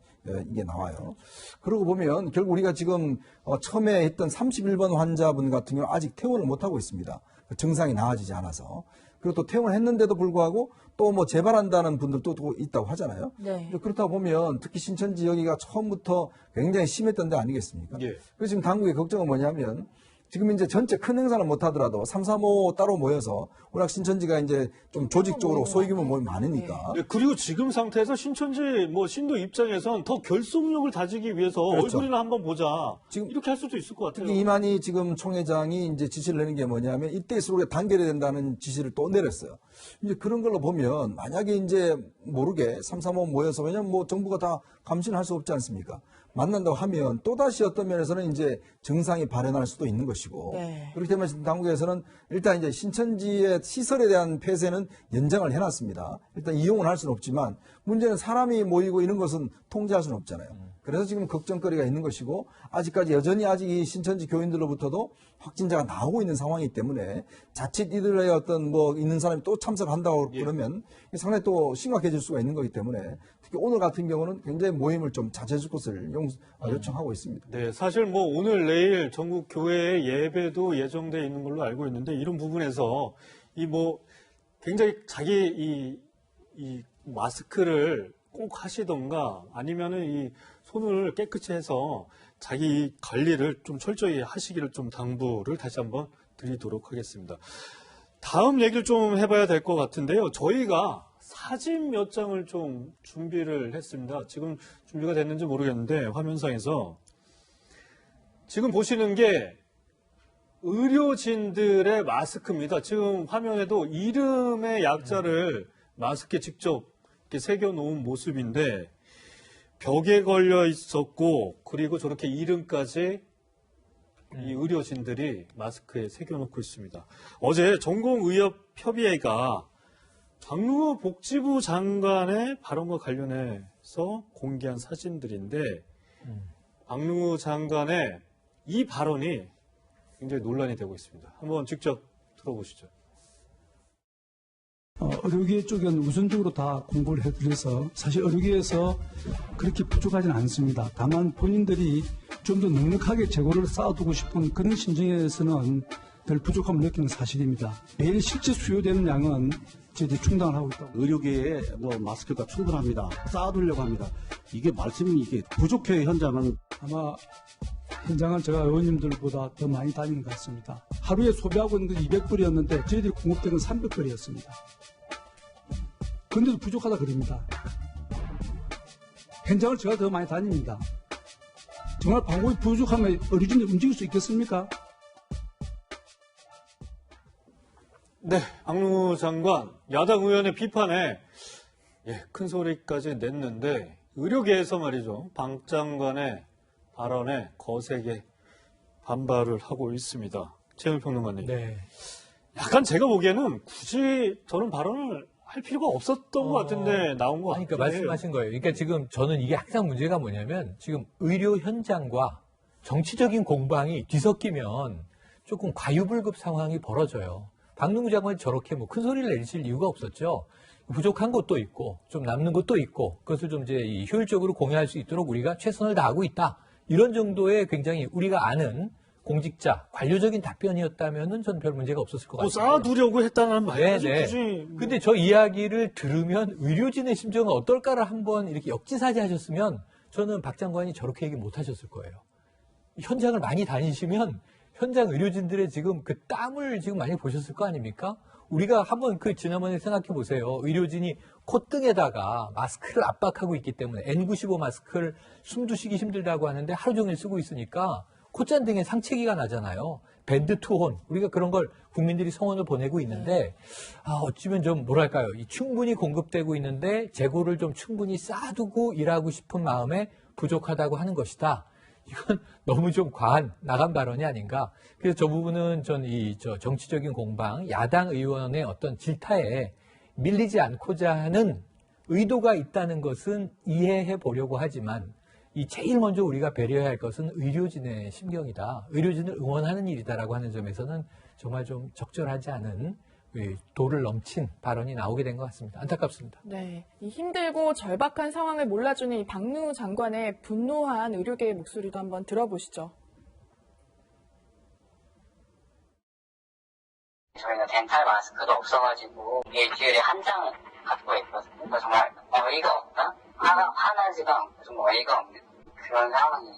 이게 나와요. 그러고 보면 결국 우리가 지금 처음에 했던 31번 환자분 같은 경우 아직 퇴원을 못 하고 있습니다. 증상이 나아지지 않아서. 그리고 또 퇴원을 했는데도 불구하고 또 뭐 재발한다는 분들도 또 있다고 하잖아요. 네. 그렇다 보면 특히 신천지 여기가 처음부터 굉장히 심했던 데 아니겠습니까? 예. 그래서 지금 당국의 걱정은 뭐냐면 지금 이제 전체 큰 행사는 못 하더라도 3, 4모 따로 모여서 워낙 신천지가 이제 좀 조직적으로 소규모 모임 많으니까. 네, 그리고 지금 상태에서 신천지 뭐 신도 입장에선 더 결속력을 다지기 위해서 그렇죠. 얼굴이나 한번 보자. 지금 이렇게 할 수도 있을 것 같아요. 특히 이만희 지금 총회장이 이제 지시를 내는 게 뭐냐면 이때일수록 단결해야 된다는 지시를 또 내렸어요. 이제 그런 걸로 보면 만약에 이제 모르게 3, 4모 모여서 왜냐면 뭐 정부가 다 감시는 할 수 없지 않습니까? 만난다고 하면 또다시 어떤 면에서는 이제 증상이 발현할 수도 있는 것이고 네. 그렇기 때문에 당국에서는 일단 이제 신천지의 시설에 대한 폐쇄는 연장을 해놨습니다. 일단 이용을 할 수는 없지만 문제는 사람이 모이고 이런 것은 통제할 수는 없잖아요. 그래서 지금 걱정거리가 있는 것이고 아직까지 여전히 아직 이 신천지 교인들로부터도 확진자가 나오고 있는 상황이기 때문에 자칫 이들의 어떤 뭐 있는 사람이 또 참석한다고 그러면 상당히 또 심각해질 수가 있는 거기 때문에 특히 오늘 같은 경우는 굉장히 모임을 좀 자제해 줄 것을 요청하고 있습니다. 네, 사실 뭐 오늘 내일 전국 교회 예배도 예정돼 있는 걸로 알고 있는데 이런 부분에서 이 뭐 굉장히 자기 이 마스크를 꼭 하시던가 아니면은 이 손을 깨끗이 해서 자기 관리를 좀 철저히 하시기를 좀 당부를 다시 한번 드리도록 하겠습니다. 다음 얘기를 좀 해봐야 될 것 같은데요. 저희가 사진 몇 장을 좀 준비를 했습니다. 지금 준비가 됐는지 모르겠는데 화면상에서 지금 보시는 게 의료진들의 마스크입니다. 지금 화면에도 이름의 약자를 마스크에 직접 이렇게 새겨놓은 모습인데 벽에 걸려 있었고 그리고 저렇게 이름까지 이 의료진들이 마스크에 새겨놓고 있습니다. 어제 전공의협협의회가 박능호 복지부 장관의 발언과 관련해서 공개한 사진들인데 박능호 장관의 이 발언이 굉장히 논란이 되고 있습니다. 한번 직접 들어보시죠. 의료계 쪽은 우선적으로 다 공고를 해드려서 사실 의료계에서 그렇게 부족하지는 않습니다. 다만 본인들이 좀 더 넉넉하게 재고를 쌓아두고 싶은 그런 심정에서는 별 부족함을 느끼는 사실입니다. 매일 실제 수요되는 양은 저희들이 충당을 하고 있다고. 의료계에 마스크가 충분합니다. 쌓아두려고 합니다. 이게 말씀이 이게 부족해요, 현장은. 아마 현장은 제가 의원님들보다 더 많이 다니는 것 같습니다. 하루에 소비하고 있는 건 200불이었는데 저희들이 공급되는 300불이었습니다. 그런데도 부족하다 그럽니다. 현장을 제가 더 많이 다닙니다. 정말 방법이 부족하면 의료진이 움직일 수 있겠습니까? 네, 박능우 장관 야당 의원의 비판에 큰 소리까지 냈는데 의료계에서 말이죠. 박 장관의 발언에 거세게 반발을 하고 있습니다. 최영일 평론가님. 네. 약간 제가 보기에는 굳이 저런 발언을 할 필요가 없었던 것 같은데 나온 것 같아요. 그러니까 말씀하신 거예요. 그러니까 지금 저는 이게 항상 문제가 뭐냐면 지금 의료 현장과 정치적인 공방이 뒤섞이면 조금 과유불급 상황이 벌어져요. 박능우 장관이 저렇게 큰 소리를 내실 이유가 없었죠. 부족한 것도 있고 좀 남는 것도 있고 그것을 좀 이제 효율적으로 공유할 수 있도록 우리가 최선을 다하고 있다. 이런 정도의 굉장히 우리가 아는 공직자, 관료적인 답변이었다면은 전 별 문제가 없었을 것 같아요. 쌓아두려고 했다는 말이죠. 네네. 근데 저 이야기를 들으면 의료진의 심정은 어떨까를 한번 이렇게 역지사지 하셨으면 저는 박 장관이 저렇게 얘기 못 하셨을 거예요. 현장을 많이 다니시면 현장 의료진들의 지금 그 땀을 지금 많이 보셨을 거 아닙니까? 우리가 한번 지난번에 생각해 보세요. 의료진이 콧등에다가 마스크를 압박하고 있기 때문에 N95 마스크를 숨도 쉬기 힘들다고 하는데 하루 종일 쓰고 있으니까 콧잔등에 상체기가 나잖아요. 밴드 투혼. 우리가 그런 걸 국민들이 성원을 보내고 있는데, 어찌면 좀 뭐랄까요. 충분히 공급되고 있는데 재고를 좀 충분히 쌓아두고 일하고 싶은 마음에 부족하다고 하는 것이다. 이건 너무 좀 과한 나간 발언이 아닌가. 그래서 저 부분은 전 정치적인 공방, 야당 의원의 어떤 질타에 밀리지 않고자 하는 의도가 있다는 것은 이해해 보려고 하지만 제일 먼저 우리가 배려해야 할 것은 의료진의 심경이다. 의료진을 응원하는 일이다라고 하는 점에서는 정말 좀 적절하지 않은 도를 넘친 발언이 나오게 된 것 같습니다. 안타깝습니다. 네, 이 힘들고 절박한 상황을 몰라주는 이 박능우 장관의 분노한 의료계의 목소리도 한번 들어보시죠. 저희가 덴탈 마스크도 없어가지고 일주일에 한 장 갖고 있거든요. 그러니까 정말 어이가 없다? 화나지가 않고 좀 어이가 없는 그런 상황이에요.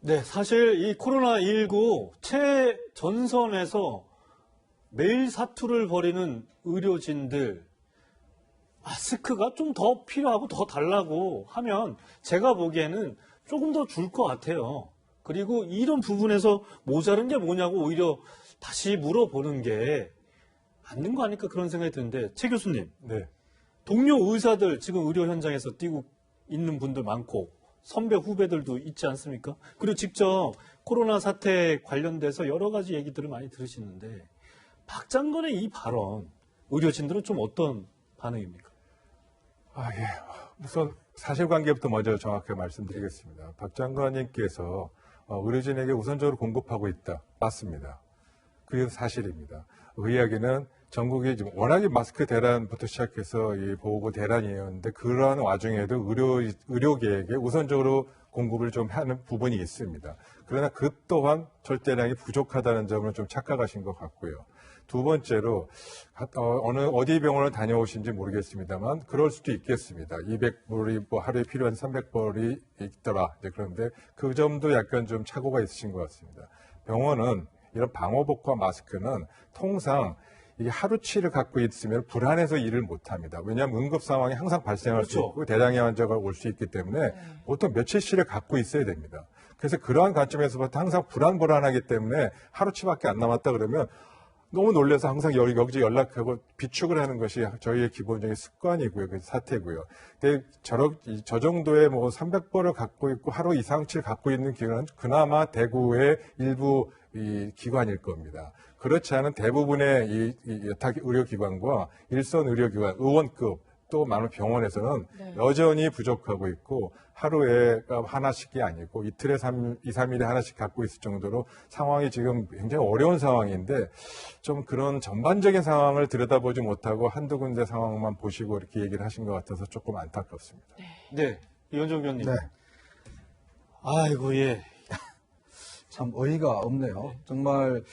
네, 사실 이 코로나19 최전선에서 매일 사투를 벌이는 의료진들 마스크가 좀 더 필요하고 더 달라고 하면 제가 보기에는 조금 더 줄 것 같아요. 그리고 이런 부분에서 모자른 게 뭐냐고 오히려 다시 물어보는 게 맞는 거 아닐까 그런 생각이 드는데 최 교수님. 네. 동료 의사들 지금 의료 현장에서 뛰고 있는 분들 많고 선배 후배들도 있지 않습니까? 그리고 직접 코로나 사태 관련돼서 여러 가지 얘기들을 많이 들으시는데 박 장관의 이 발언 의료진들은 좀 어떤 반응입니까? 우선 사실관계부터 먼저 정확하게 말씀드리겠습니다. 박 장관님께서 의료진에게 우선적으로 공급하고 있다. 맞습니다. 그게 사실입니다. 그 이야기는 전국이 지금 워낙에 마스크 대란부터 시작해서 이 보고 대란이었는데 그러한 와중에도 의료계에게 우선적으로 공급을 좀 하는 부분이 있습니다. 그러나 그 또한 절대량이 부족하다는 점을 좀 착각하신 것 같고요. 두 번째로 어디 병원을 다녀오신지 모르겠습니다만 그럴 수도 있겠습니다. 200불이 하루에 필요한 300불이 있더라. 그런데 그 점도 약간 좀 착오가 있으신 것 같습니다. 병원은 이런 방호복과 마스크는 통상 이게 하루치를 갖고 있으면 불안해서 일을 못합니다. 왜냐하면 응급 상황이 항상 발생할 수 있고 대량의 환자가 올 수 있기 때문에 보통 며칠치를 갖고 있어야 됩니다. 그래서 그러한 관점에서부터 항상 불안하기 때문에 하루치밖에 안 남았다 그러면 너무 놀라서 항상 여기저기 연락하고 비축을 하는 것이 저희의 기본적인 습관이고요. 그 사태고요. 근데 저 정도의 300벌을 갖고 있고 하루 이상치를 갖고 있는 기관은 그나마 대구의 일부 이 기관일 겁니다. 그렇지 않은 대부분의 이 여타 의료기관과 일선 의료기관, 의원급 또 많은 병원에서는 여전히 부족하고 있고 하루에 하나씩이 아니고 이틀에 2, 3일에 하나씩 갖고 있을 정도로 상황이 지금 굉장히 어려운 상황인데 좀 그런 전반적인 상황을 들여다보지 못하고 한두 군데 상황만 보시고 이렇게 얘기를 하신 것 같아서 조금 안타깝습니다. 네, 이현정 의원님. 네. 아이고, 예. 참 어이가 없네요. 정말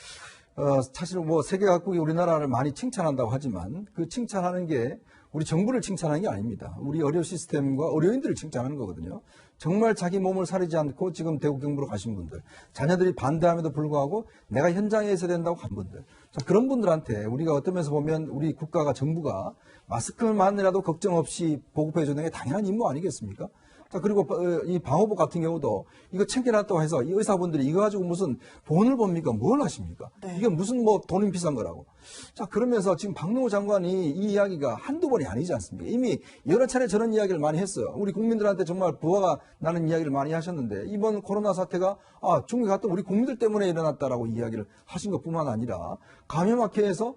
사실 뭐 세계 각국이 우리나라를 많이 칭찬한다고 하지만 그 칭찬하는 게 우리 정부를 칭찬하는 게 아닙니다. 우리 의료 시스템과 의료인들을 칭찬하는 거거든요. 정말 자기 몸을 사리지 않고 지금 대구 경부로 가신 분들, 자녀들이 반대함에도 불구하고 내가 현장에 있어야 된다고 한 분들, 자, 그런 분들한테 우리가 어떤 면에서 보면 우리 국가가 정부가 마스크만이라도 걱정 없이 보급해 주는 게 당연한 임무 아니겠습니까? 자, 그리고 이 방호복 같은 경우도 이거 챙겨놨다고 해서 이 의사분들이 이거 가지고 무슨 돈을 법니까? 뭘 하십니까? 이게 무슨 뭐 돈이 비싼 거라고. 자, 그러면서 지금 박능호 장관이 이 이야기가 한두 번이 아니지 않습니까? 이미 여러 차례 저런 이야기를 많이 했어요. 우리 국민들한테 정말 부하가 나는 이야기를 많이 하셨는데 이번 코로나 사태가 중국에 갔던 우리 국민들 때문에 일어났다라고 이야기를 하신 것뿐만 아니라 감염학회에서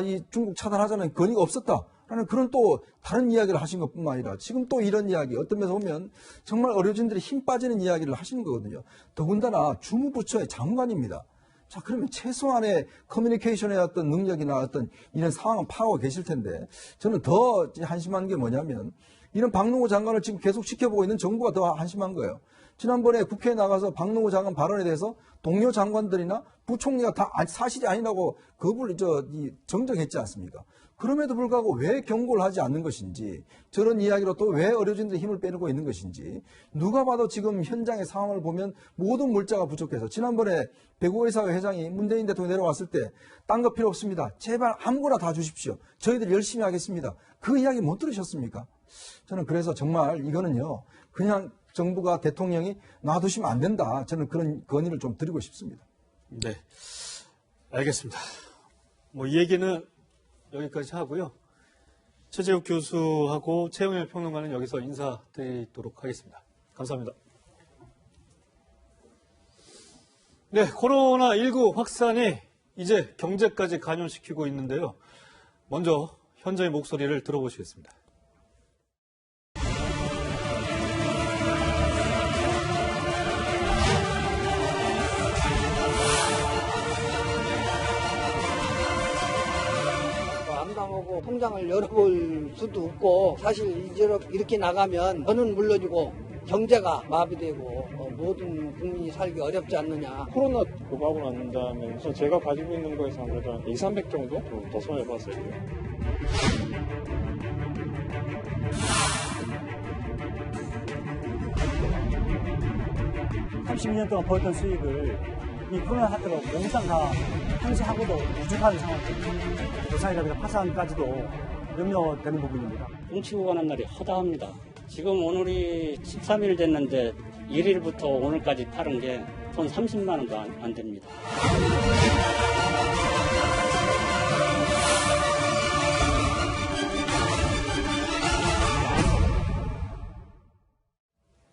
이 중국 차단하자는 권위가 없었다. 라는 그런 또 다른 이야기를 하신 것뿐만 아니라 지금 또 이런 이야기 어떤 면에서 보면 정말 의료진들이 힘 빠지는 이야기를 하시는 거거든요. 더군다나 주무부처의 장관입니다. 자, 그러면 최소한의 커뮤니케이션의 어떤 능력이나 어떤 이런 상황은 파악하고 계실 텐데 저는 더 한심한 게 뭐냐면 이런 박능호 장관을 지금 계속 지켜보고 있는 정부가 더 한심한 거예요. 지난번에 국회에 나가서 박능호 장관 발언에 대해서 동료 장관들이나 부총리가 다 사실이 아니라고 정정했지 않습니까? 그럼에도 불구하고 왜 경고를 하지 않는 것인지, 저런 이야기로 또 왜 의료진들이 힘을 빼내고 있는 것인지, 누가 봐도 지금 현장의 상황을 보면 모든 물자가 부족해서 지난번에 대구의사회 회장이 문재인 대통령이 내려왔을 때 딴 거 필요 없습니다. 제발 아무거나 다 주십시오. 저희들 열심히 하겠습니다. 그 이야기 못 들으셨습니까? 저는 그래서 정말 이거는요, 그냥 정부가 대통령이 놔두시면 안 된다. 저는 그런 건의를 좀 드리고 싶습니다. 네, 알겠습니다. 뭐 이 얘기는 여기까지 하고요. 최재욱 교수하고 최영일 평론가는 여기서 인사드리도록 하겠습니다. 감사합니다. 네, 코로나19 확산이 이제 경제까지 감염시키고 있는데요. 먼저 현장의 목소리를 들어보시겠습니다. 하고 통장을 열어볼 수도 없고 사실 이렇게 나가면 저는 물론이고 경제가 마비되고 모든 국민이 살기 어렵지 않느냐. 코로나 고박을 안는다면서 제가 가지고 있는 거에서 아무래도 한 200, 300 정도 더 손해봤어요. 32년 동안 벌었던 수익을 이 코로나 사태로 몽땅 다 현시하고도 부족한 상황입니다. 도산이라든가 파산까지도 염려되는 부분입니다. 훔치고 가는 날이 허다합니다. 지금 오늘이 13일 됐는데 1일부터 오늘까지 팔은 게 돈 30만 원도 안 됩니다.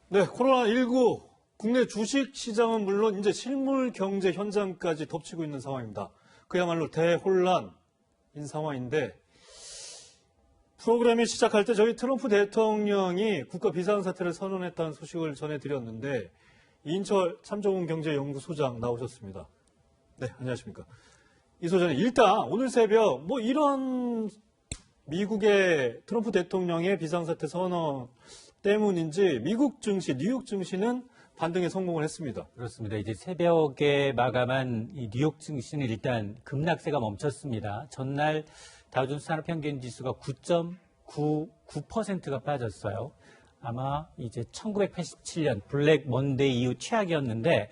네, 코로나19 국내 주식 시장은 물론 이제 실물 경제 현장까지 덮치고 있는 상황입니다. 그야말로 대혼란인 상황인데 프로그램이 시작할 때 저희 트럼프 대통령이 국가 비상사태를 선언했다는 소식을 전해드렸는데 이인철 참정훈 경제연구소장 나오셨습니다. 네, 안녕하십니까. 이 소장님, 일단 오늘 새벽 뭐 이런 미국의 트럼프 대통령의 비상사태 선언 때문인지 미국 증시, 뉴욕 증시는 반등에 성공을 했습니다. 그렇습니다. 이제 새벽에 마감한 이 뉴욕 증시는 일단 급락세가 멈췄습니다. 전날 다우존스 산업평균 지수가 9.99%가 빠졌어요. 아마 이제 1987년 블랙 먼데이 이후 최악이었는데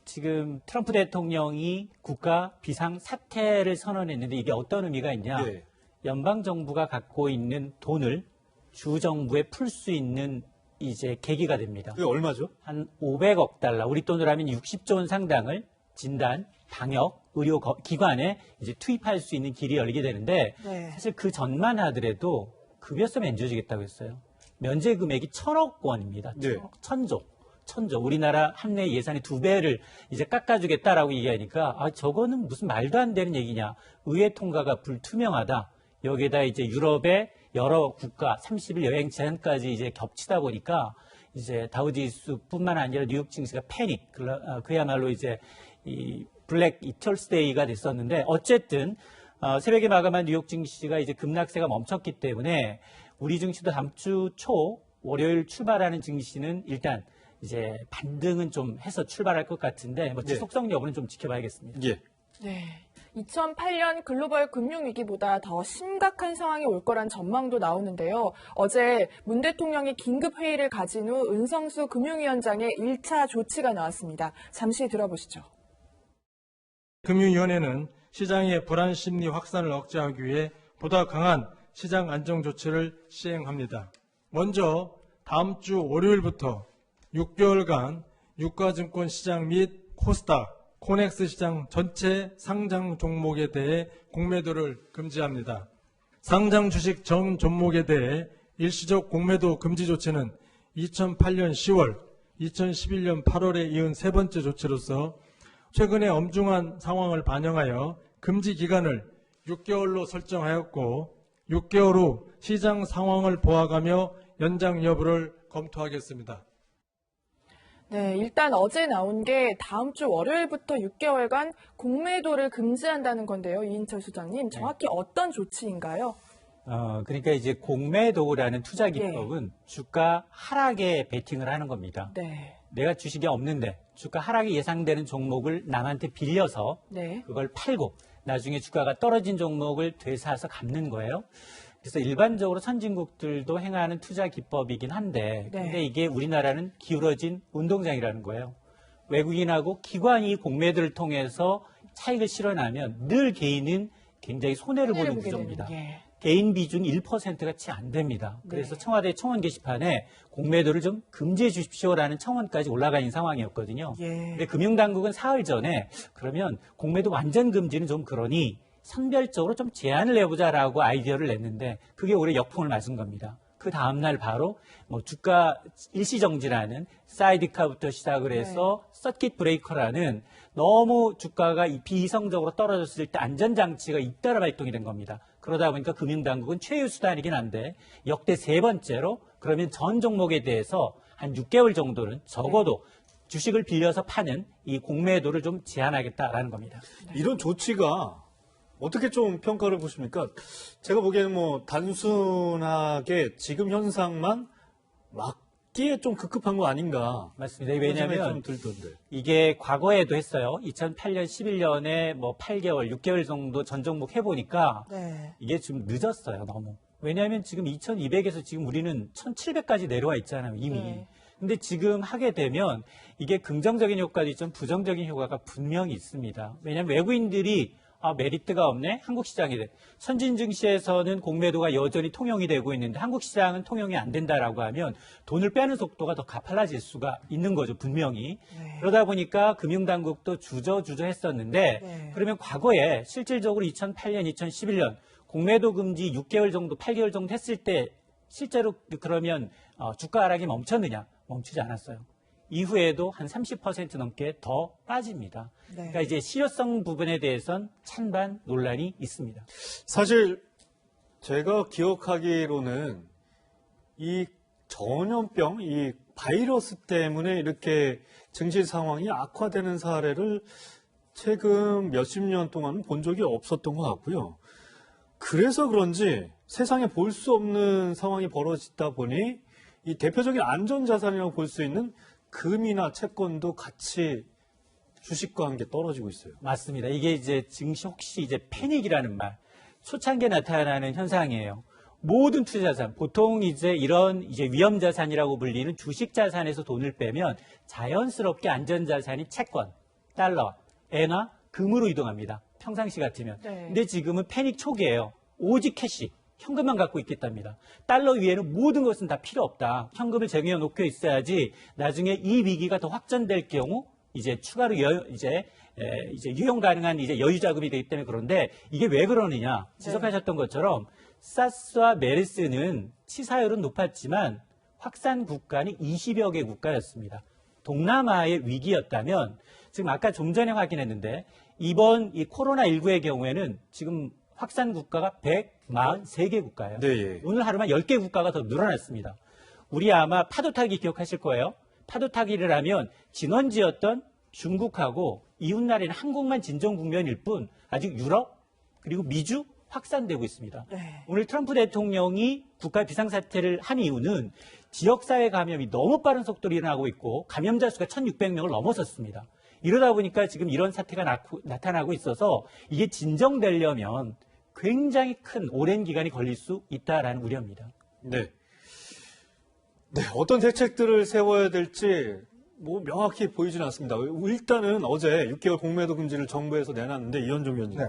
지금 트럼프 대통령이 국가 비상 사태를 선언했는데 이게 어떤 의미가 있냐? 네. 연방 정부가 갖고 있는 돈을 주 정부에 풀 수 있는 이제 계기가 됩니다. 그게 얼마죠? 한 500억 달러, 우리 돈으로 하면 60조 원 상당을 진단, 방역, 의료 기관에 이제 투입할 수 있는 길이 열리게 되는데 네. 사실 그 전만 하더라도 급여서 면제해주겠다고 했어요. 면제 금액이 1,000억 원입니다. 네. 1,000조. 우리나라 한 해 예산의 2배를 이제 깎아주겠다라고 얘기하니까 저거는 무슨 말도 안 되는 얘기냐. 의회 통과가 불투명하다. 여기에다 이제 유럽의 여러 국가 30일 여행 제한까지 이제 겹치다 보니까 이제 다우지수뿐만 아니라 뉴욕 증시가 패닉, 그야말로 이제 이 블랙 이털스데이가 됐었는데 어쨌든 새벽에 마감한 뉴욕 증시가 이제 급락세가 멈췄기 때문에 우리 증시도 다음 주 초 월요일 출발하는 증시는 일단 이제 반등은 좀 해서 출발할 것 같은데 뭐 지속성 여부는 좀 지켜봐야겠습니다. 예. 네. 2008년 글로벌 금융위기보다 더 심각한 상황이 올 거란 전망도 나오는데요. 어제 문 대통령이 긴급 회의를 가진 후 은성수 금융위원장의 1차 조치가 나왔습니다. 잠시 들어보시죠. 금융위원회는 시장의 불안 심리 확산을 억제하기 위해 보다 강한 시장 안정 조치를 시행합니다. 먼저 다음 주 월요일부터 6개월간 유가증권 시장 및 코스닥, 코넥스 시장 전체 상장 종목에 대해 공매도를 금지합니다. 상장 주식 전 종목에 대해 일시적 공매도 금지 조치는 2008년 10월, 2011년 8월에 이은 세 번째 조치로서 최근의 엄중한 상황을 반영하여 금지 기간을 6개월로 설정하였고 6개월 후 시장 상황을 보아가며 연장 여부를 검토하겠습니다. 네, 일단 어제 나온 게 다음 주 월요일부터 6개월간 공매도를 금지한다는 건데요. 이인철 수장님, 정확히 어떤 조치인가요? 그러니까 이제 공매도라는 투자 기법은 주가 하락에 베팅을 하는 겁니다. 네. 내가 주식이 없는데 주가 하락이 예상되는 종목을 남한테 빌려서 네. 그걸 팔고 나중에 주가가 떨어진 종목을 되사서 갚는 거예요. 그래서 일반적으로 선진국들도 행하는 투자 기법이긴 한데 근데 이게 우리나라는 기울어진 운동장이라는 거예요. 외국인하고 기관이 공매도를 통해서 차익을 실어나면 늘 개인은 굉장히 손해를 보는 구조입니다. 개인 비중 1%가 채 안 됩니다. 그래서 청와대 청원 게시판에 공매도를 좀 금지해 주십시오라는 청원까지 올라가 있는 상황이었거든요. 근데 금융당국은 사흘 전에 그러면 공매도 완전 금지는 좀 그러니 선별적으로 좀 제한을 내보자라고 아이디어를 냈는데 그게 올해 역풍을 맞은 겁니다. 그 다음날 바로 뭐 주가 일시정지라는 사이드카부터 시작을 해서 서킷 브레이커라는 너무 주가가 비이성적으로 떨어졌을 때 안전장치가 잇따라 발동이 된 겁니다. 그러다 보니까 금융당국은 최후 수단이긴 한데 역대 세 번째로 그러면 전 종목에 대해서 한 6개월 정도는 적어도 주식을 빌려서 파는 이 공매도를 좀 제한하겠다라는 겁니다. 이런 조치가 어떻게 좀 평가를 보십니까? 제가 보기에는 뭐 단순하게 지금 현상만 막기에 좀 급급한 거 아닌가. 맞습니다. 왜냐하면 좀 들던데. 이게 과거에도 했어요. 2008년, 11년에 뭐 8개월, 6개월 정도 전 종목 해보니까 이게 좀 늦었어요. 너무. 왜냐하면 지금 2200에서 지금 우리는 1700까지 내려와 있잖아요. 이미. 근데 지금 하게 되면 이게 긍정적인 효과도 있지만 부정적인 효과가 분명히 있습니다. 왜냐하면 외국인들이 메리트가 없네? 한국 시장이 돼. 선진 증시에서는 공매도가 여전히 통용이 되고 있는데 한국 시장은 통용이 안 된다라고 하면 돈을 빼는 속도가 더 가팔라질 수가 있는 거죠, 분명히. 그러다 보니까 금융당국도 주저주저 했었는데 그러면 과거에 실질적으로 2008년, 2011년 공매도 금지 6개월 정도, 8개월 정도 했을 때 실제로 그러면 주가 하락이 멈췄느냐? 멈추지 않았어요. 이후에도 한 30% 넘게 더 빠집니다. 그러니까 이제 실효성 부분에 대해서는 찬반 논란이 있습니다. 사실 제가 기억하기로는 이 전염병, 이 바이러스 때문에 이렇게 증시 상황이 악화되는 사례를 최근 몇십 년 동안 본 적이 없었던 것 같고요. 그래서 그런지 세상에 볼 수 없는 상황이 벌어지다 보니 이 대표적인 안전자산이라고 볼 수 있는 금이나 채권도 같이 주식과 함께 떨어지고 있어요. 맞습니다. 이게 이제 증시 혹시 이제 패닉이라는 말, 초창기에 나타나는 현상이에요. 모든 투자자산, 보통 이제 이런 이제 위험자산이라고 불리는 주식자산에서 돈을 빼면 자연스럽게 안전자산이 채권, 달러, 엔화, 금으로 이동합니다. 평상시 같으면. 근데 지금은 패닉 초기예요. 오직 캐시. 현금만 갖고 있겠답니다. 달러 위에는 모든 것은 다 필요 없다. 현금을 쟁여 놓고 있어야지 나중에 이 위기가 더 확전될 경우 이제 추가로 이제 유용 가능한 이제 여유 자금이 되기 때문에 그런데 이게 왜 그러느냐? 지적하셨던 것처럼 사스와 메르스는 치사율은 높았지만 확산 국가는 20여 개 국가였습니다. 동남아의 위기였다면 지금 아까 좀 전에 확인했는데 이번 이 코로나19의 경우에는 지금 확산 국가가 143개 국가예요. 오늘 하루만 10개 국가가 더 늘어났습니다. 우리 아마 파도 타기 기억하실 거예요. 파도 타기를 하면 진원지였던 중국하고 이웃나라는 한국만 진정 국면일 뿐 아직 유럽 그리고 미주 확산되고 있습니다. 네. 오늘 트럼프 대통령이 국가 비상사태를 한 이유는 지역사회 감염이 너무 빠른 속도로 일어나고 있고 감염자 수가 1,600명을 넘어섰습니다. 이러다 보니까 지금 이런 사태가 나타나고 있어서 이게 진정되려면 굉장히 큰 오랜 기간이 걸릴 수 있다라는 우려입니다. 네. 네, 어떤 대책들을 세워야 될지 뭐 명확히 보이지는 않습니다. 일단은 어제 6개월 공매도 금지를 정부에서 내놨는데 이현종 의원님. 네.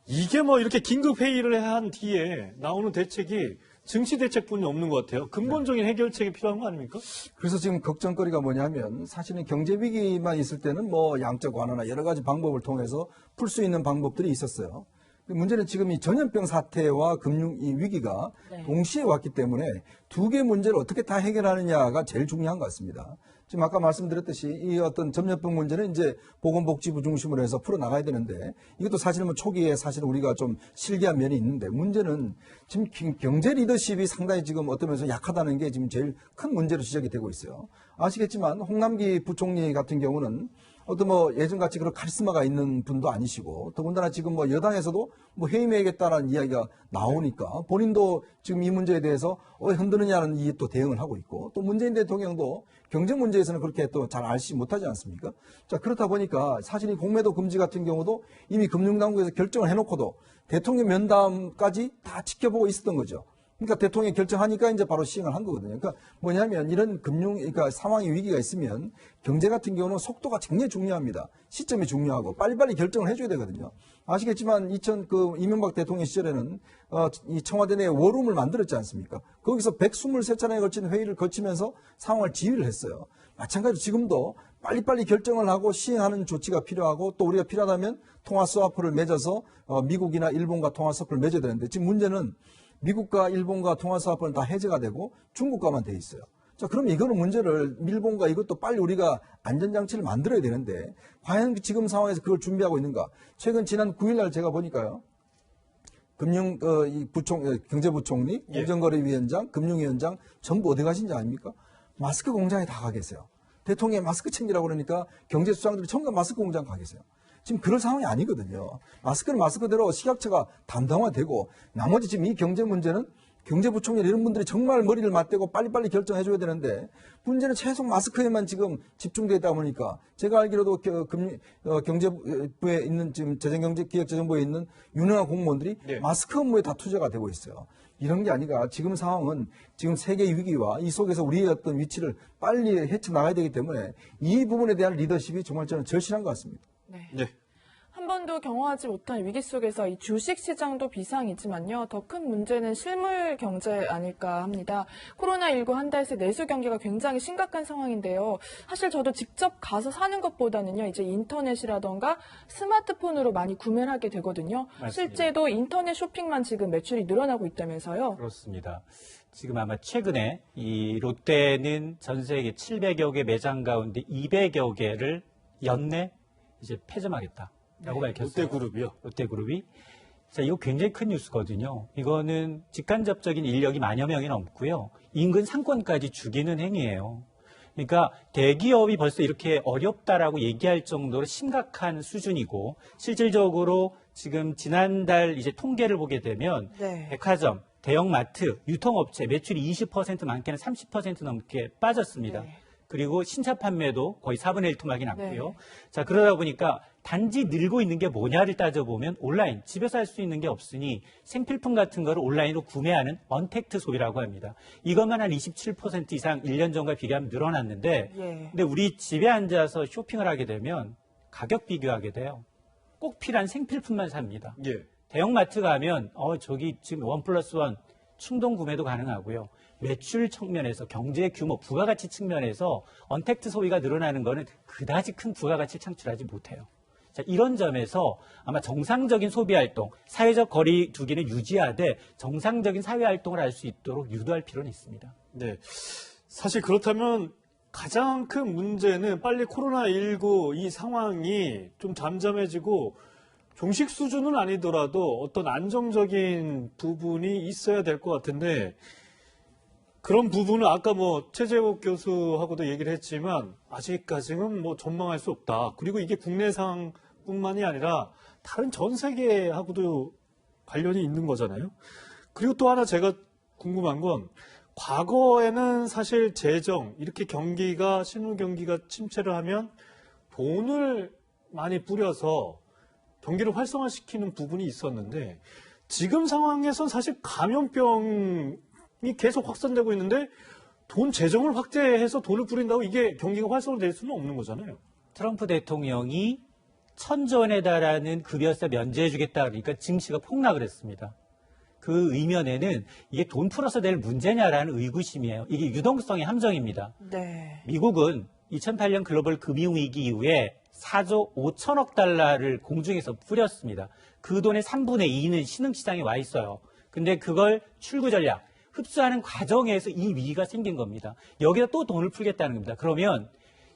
이게 뭐 이렇게 긴급 회의를 한 뒤에 나오는 대책이 증시 대책뿐이 없는 것 같아요. 근본적인 해결책이 필요한 거 아닙니까? 그래서 지금 걱정거리가 뭐냐면 사실은 경제 위기만 있을 때는 뭐 양적 완화나 여러 가지 방법을 통해서 풀 수 있는 방법들이 있었어요. 문제는 지금 이 전염병 사태와 금융 이 위기가 동시에 왔기 때문에 두 개의 문제를 어떻게 다 해결하느냐가 제일 중요한 것 같습니다. 지금 아까 말씀드렸듯이 이 어떤 전염병 문제는 이제 보건복지부 중심으로 해서 풀어나가야 되는데 이것도 사실은 뭐 초기에 사실은 우리가 좀 실기한 면이 있는데 문제는 지금 경제 리더십이 상당히 지금 어떤 면에서 약하다는 게 지금 제일 큰 문제로 지적이 되고 있어요. 아시겠지만 홍남기 부총리 같은 경우는 어떤 뭐 예전같이 그런 카리스마가 있는 분도 아니시고 더군다나 지금 뭐 여당에서도 뭐 해임해야겠다라는 이야기가 나오니까 본인도 지금 이 문제에 대해서 왜 흔드느냐는 이 또 대응을 하고 있고 또 문재인 대통령도 경제 문제에서는 그렇게 또 잘 알지 못하지 않습니까? 자, 그렇다 보니까 사실 이 공매도 금지 같은 경우도 이미 금융당국에서 결정을 해놓고도 대통령 면담까지 다 지켜보고 있었던 거죠. 그러니까 대통령이 결정하니까 이제 바로 시행을 한 거거든요. 그러니까 뭐냐면 이런 그러니까 상황이 위기가 있으면 경제 같은 경우는 속도가 굉장히 중요합니다. 시점이 중요하고 빨리빨리 결정을 해줘야 되거든요. 아시겠지만 이명박 대통령 시절에는 이 청와대 내에 워룸을 만들었지 않습니까? 거기서 123차례에 걸친 회의를 거치면서 상황을 지휘를 했어요. 마찬가지로 지금도 빨리빨리 결정을 하고 시행하는 조치가 필요하고 또 우리가 필요하다면 통화 스와프를 맺어서 미국이나 일본과 통화 스와프를 맺어야 되는데 지금 문제는 미국과 일본과 통화사업은 다 해제가 되고 중국과만 돼 있어요. 자, 그럼 이거는 문제를 일본과 이것도 빨리 우리가 안전장치를 만들어야 되는데 과연 지금 상황에서 그걸 준비하고 있는가? 지난 9일날 제가 보니까요. 경제부총리, 공정거래위원장, 금융위원장 전부 어디 가신지 아닙니까? 마스크 공장에 다 가 계세요. 대통령이 마스크 챙기라고 그러니까 경제수장들이 전부 다 마스크 공장 가 계세요. 지금 그런 상황이 아니거든요. 마스크는 마스크대로 식약처가 담당화되고 나머지 지금 이 경제 문제는 경제부총리 이런 분들이 정말 머리를 맞대고 빨리빨리 결정해줘야 되는데 문제는 최소 마스크에만 지금 집중되어 있다 보니까 제가 알기로도 경제부에 있는 지금 기획재정부에 있는 유능한 공무원들이 마스크 업무에 다 투자가 되고 있어요. 이런 게 아니라 지금 상황은 지금 세계 위기와 이 속에서 우리의 어떤 위치를 빨리 헤쳐나가야 되기 때문에 이 부분에 대한 리더십이 정말 저는 절실한 것 같습니다. 네. 한 번도 경험하지 못한 위기 속에서 이 주식 시장도 비상이지만요. 더 큰 문제는 실물 경제 아닐까 합니다. 코로나19 한 달 새 내수 경기가 굉장히 심각한 상황인데요. 사실 저도 직접 가서 사는 것보다는요. 이제 인터넷이라던가 스마트폰으로 많이 구매를 하게 되거든요. 맞습니다. 실제도 인터넷 쇼핑만 지금 매출이 늘어나고 있다면서요. 그렇습니다. 지금 아마 최근에 이 롯데는 전 세계 700여 개 매장 가운데 200여 개를 연내 이제 폐점하겠다라고 밝혔어요. 롯데그룹이요? 롯데그룹이. 자, 이거 굉장히 큰 뉴스거든요. 이거는 직간접적인 인력이 10,000여 명이 넘고요. 인근 상권까지 죽이는 행위예요. 그러니까 대기업이 벌써 이렇게 어렵다라고 얘기할 정도로 심각한 수준이고 실질적으로 지금 지난달 이제 통계를 보게 되면 백화점, 대형마트, 유통업체 매출이 20% 많게는 30% 넘게 빠졌습니다. 그리고 신차 판매도 거의 4분의 1 토막이 났고요. 자, 그러다 보니까 단지 늘고 있는 게 뭐냐를 따져보면 온라인, 집에서 할 수 있는 게 없으니 생필품 같은 거를 온라인으로 구매하는 언택트 소비라고 합니다. 이것만 한 27% 이상 1년 전과 비교하면 늘어났는데 근데 우리 집에 앉아서 쇼핑을 하게 되면 가격 비교하게 돼요. 꼭 필요한 생필품만 삽니다. 대형마트 가면 저기 지금 1+1 충동 구매도 가능하고요. 매출 측면에서 경제 규모, 부가가치 측면에서 언택트 소비가 늘어나는 거는 그다지 큰 부가가치를 창출하지 못해요. 자, 이런 점에서 아마 정상적인 소비 활동, 사회적 거리 두기는 유지하되 정상적인 사회 활동을 할 수 있도록 유도할 필요는 있습니다. 네. 사실 그렇다면 가장 큰 문제는 빨리 코로나19 이 상황이 좀 잠잠해지고 종식 수준은 아니더라도 어떤 안정적인 부분이 있어야 될 것 같은데 그런 부분은 아까 뭐 최재욱 교수하고도 얘기를 했지만 아직까지는 뭐 전망할 수 없다. 그리고 이게 국내 상황뿐만이 아니라 다른 전 세계하고도 관련이 있는 거잖아요. 그리고 또 하나 제가 궁금한 건 과거에는 사실 재정, 이렇게 경기가, 신흥 경기가 침체를 하면 돈을 많이 뿌려서 경기를 활성화시키는 부분이 있었는데 지금 상황에선 사실 감염병이 계속 확산되고 있는데 돈 재정을 확대해서 돈을 뿌린다고 이게 경기가 활성화될 수는 없는 거잖아요. 트럼프 대통령이 1,000조 원에 달하는 급여세 면제해주겠다 그러니까 증시가 폭락을 했습니다. 그 의면에는 이게 돈 풀어서 될 문제냐라는 의구심이에요. 이게 유동성의 함정입니다. 네. 미국은 2008년 글로벌 금융위기 이후에 4조 5천억 달러를 공중에서 뿌렸습니다. 그 돈의 3분의 2는 신흥시장에 와 있어요. 근데 그걸 출구 전략, 흡수하는 과정에서 이 위기가 생긴 겁니다. 여기다 또 돈을 풀겠다는 겁니다. 그러면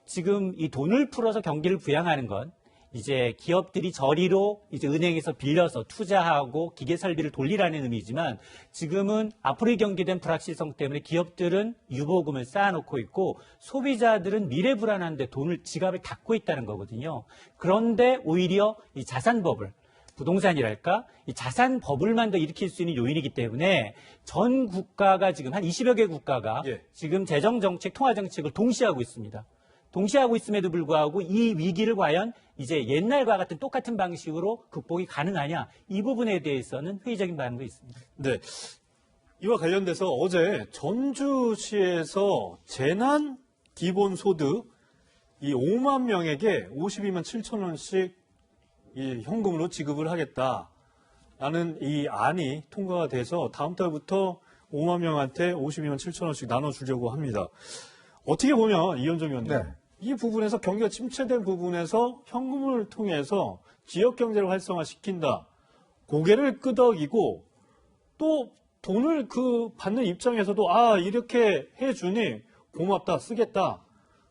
지금 이 돈을 풀어서 경기를 부양하는 건 이제 기업들이 저리로 이제 은행에서 빌려서 투자하고 기계 설비를 돌리라는 의미지만 지금은 앞으로의 경기된 불확실성 때문에 기업들은 유보금을 쌓아놓고 있고 소비자들은 미래 불안한데 돈을 지갑을 닫고 있다는 거거든요. 그런데 오히려 이 자산 버블, 부동산이랄까? 이 자산 버블만 더 일으킬 수 있는 요인이기 때문에 전 국가가 지금 한 20여 개 국가가 지금 재정정책, 통화정책을 동시에 하고 있습니다. 동시에 하고 있음에도 불구하고 이 위기를 과연 이제 옛날과 같은 똑같은 방식으로 극복이 가능하냐 이 부분에 대해서는 회의적인 반응도 있습니다. 네, 이와 관련돼서 어제 전주시에서 재난 기본소득 이 5만 명에게 52만 7천 원씩 이 현금으로 지급을 하겠다라는 이 안이 통과가 돼서 다음 달부터 5만 명한테 52만 7천 원씩 나눠주려고 합니다. 어떻게 보면 이현정 의원님, 이 부분에서 경기가 침체된 부분에서 현금을 통해서 지역 경제를 활성화시킨다. 고개를 끄덕이고 또 돈을 그 받는 입장에서도 아 이렇게 해주니 고맙다 쓰겠다.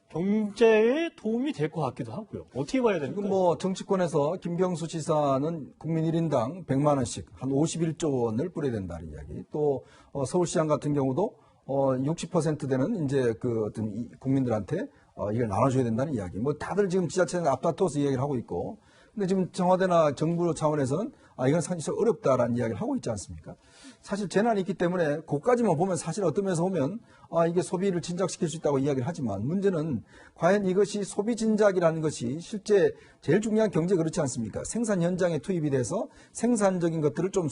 경제에 도움이 될 것 같기도 하고요. 어떻게 봐야 됩니까? 지금 뭐 정치권에서 김병수 지사는 국민 1인당 100만 원씩 한 51조 원을 뿌려야 된다는 이야기. 또 서울시장 같은 경우도 60% 되는 이제 그 어떤 국민들한테 이걸 나눠줘야 된다는 이야기. 뭐 다들 지금 지자체는 앞다퉈서 이야기를 하고 있고, 근데 지금 청와대나 정부 차원에서는 이건 사실 어렵다라는 이야기를 하고 있지 않습니까? 사실 재난이 있기 때문에 그까지만 보면 사실 어떤 면에서 보면 이게 소비를 진작시킬 수 있다고 이야기를 하지만 문제는 과연 이것이 소비 진작이라는 것이 실제 제일 중요한 경제 그렇지 않습니까? 생산 현장에 투입이 돼서 생산적인 것들을 좀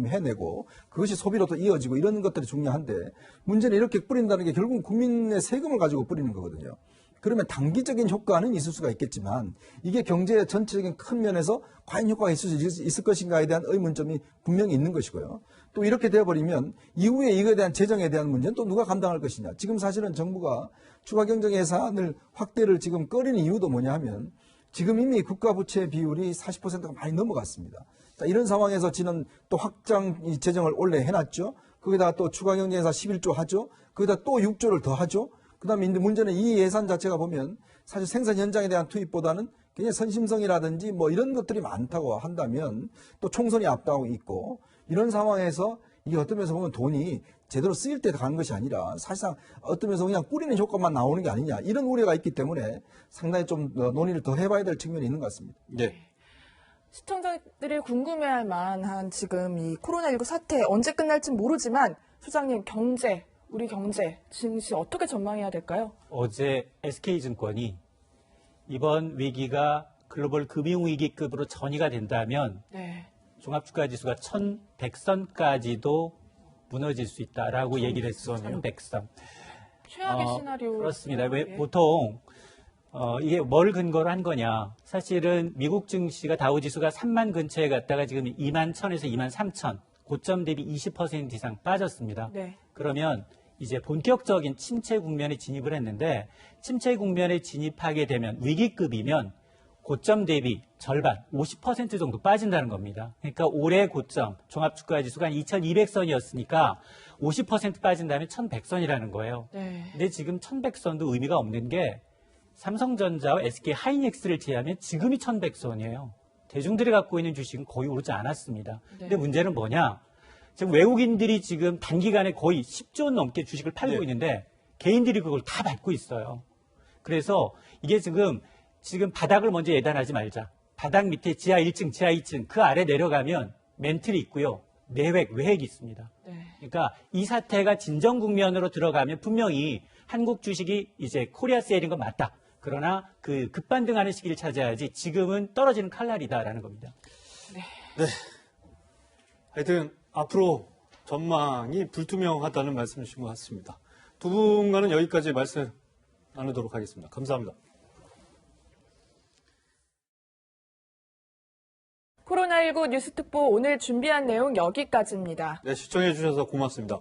해내고 그것이 소비로 또 이어지고 이런 것들이 중요한데 문제는 이렇게 뿌린다는 게 결국은 국민의 세금을 가지고 뿌리는 거거든요. 그러면 단기적인 효과는 있을 수가 있겠지만 이게 경제 전체적인 큰 면에서 과연 효과가 있을 것인가에 대한 의문점이 분명히 있는 것이고요. 또 이렇게 되어버리면 이후에 이거에 대한 재정에 대한 문제는 또 누가 감당할 것이냐. 지금 사실은 정부가 추가경정 예산을 확대를 지금 꺼리는 이유도 뭐냐 하면 지금 이미 국가부채 비율이 40%가 많이 넘어갔습니다. 자, 이런 상황에서 지는 또 확장 재정을 원래 해놨죠. 거기다가 또 추가경정 예산 11조 하죠. 거기다 또 6조를 더 하죠. 그 다음에 문제는 이 예산 자체가 보면 사실 생산 현장에 대한 투입보다는 굉장히 선심성이라든지 뭐 이런 것들이 많다고 한다면 또 총선이 앞두고 있고 이런 상황에서 이게 어떤 면에서 보면 돈이 제대로 쓰일 때 가는 것이 아니라 사실상 어떤 면에서 그냥 뿌리는 효과만 나오는 게 아니냐 이런 우려가 있기 때문에 상당히 좀 논의를 더 해봐야 될 측면이 있는 것 같습니다. 네. 시청자들이 궁금해할 만한 지금 이 코로나19 사태 언제 끝날지 모르지만 소장님 경제 우리 경제, 증시 어떻게 전망해야 될까요? 어제 SK증권이 이번 위기가 글로벌 금융위기급으로 전이가 된다면 종합주가지수가 1100선까지도 무너질 수 있다라고 얘기를 했어요. 1100선. 최악의 시나리오. 그렇습니다. 왜 보통 이게 뭘 근거로 한 거냐. 사실은 미국 증시가 다우지수가 3만 근처에 갔다가 지금 2만 1000에서 2만 3000. 고점 대비 20% 이상 빠졌습니다. 그러면 이제 본격적인 침체 국면에 진입을 했는데 침체 국면에 진입하게 되면 위기급이면 고점 대비 절반, 50% 정도 빠진다는 겁니다. 그러니까 올해 고점, 종합주가지수가 한 2200선이었으니까 50% 빠진다면 1100선이라는 거예요. 근데 지금 1100선도 의미가 없는 게 삼성전자와 SK 하이닉스를 제외하면 지금이 1100선이에요. 대중들이 갖고 있는 주식은 거의 오르지 않았습니다. 근데 문제는 뭐냐? 지금 외국인들이 지금 단기간에 거의 10조 원 넘게 주식을 팔고 있는데 개인들이 그걸 다 받고 있어요. 그래서 이게 지금 바닥을 먼저 예단하지 말자. 바닥 밑에 지하 1층, 지하 2층 그 아래 내려가면 멘틀이 있고요. 내획, 외핵이 있습니다. 그러니까 이 사태가 진정 국면으로 들어가면 분명히 한국 주식이 이제 코리아 세일인 건 맞다. 그러나 그 급반등하는 시기를 찾아야지 지금은 떨어지는 칼날이다라는 겁니다. 네. 하여튼 앞으로 전망이 불투명하다는 말씀이신 것 같습니다. 두 분과는 여기까지 말씀 나누도록 하겠습니다. 감사합니다. 코로나19 뉴스특보 오늘 준비한 내용 여기까지입니다. 네, 시청해 주셔서 고맙습니다.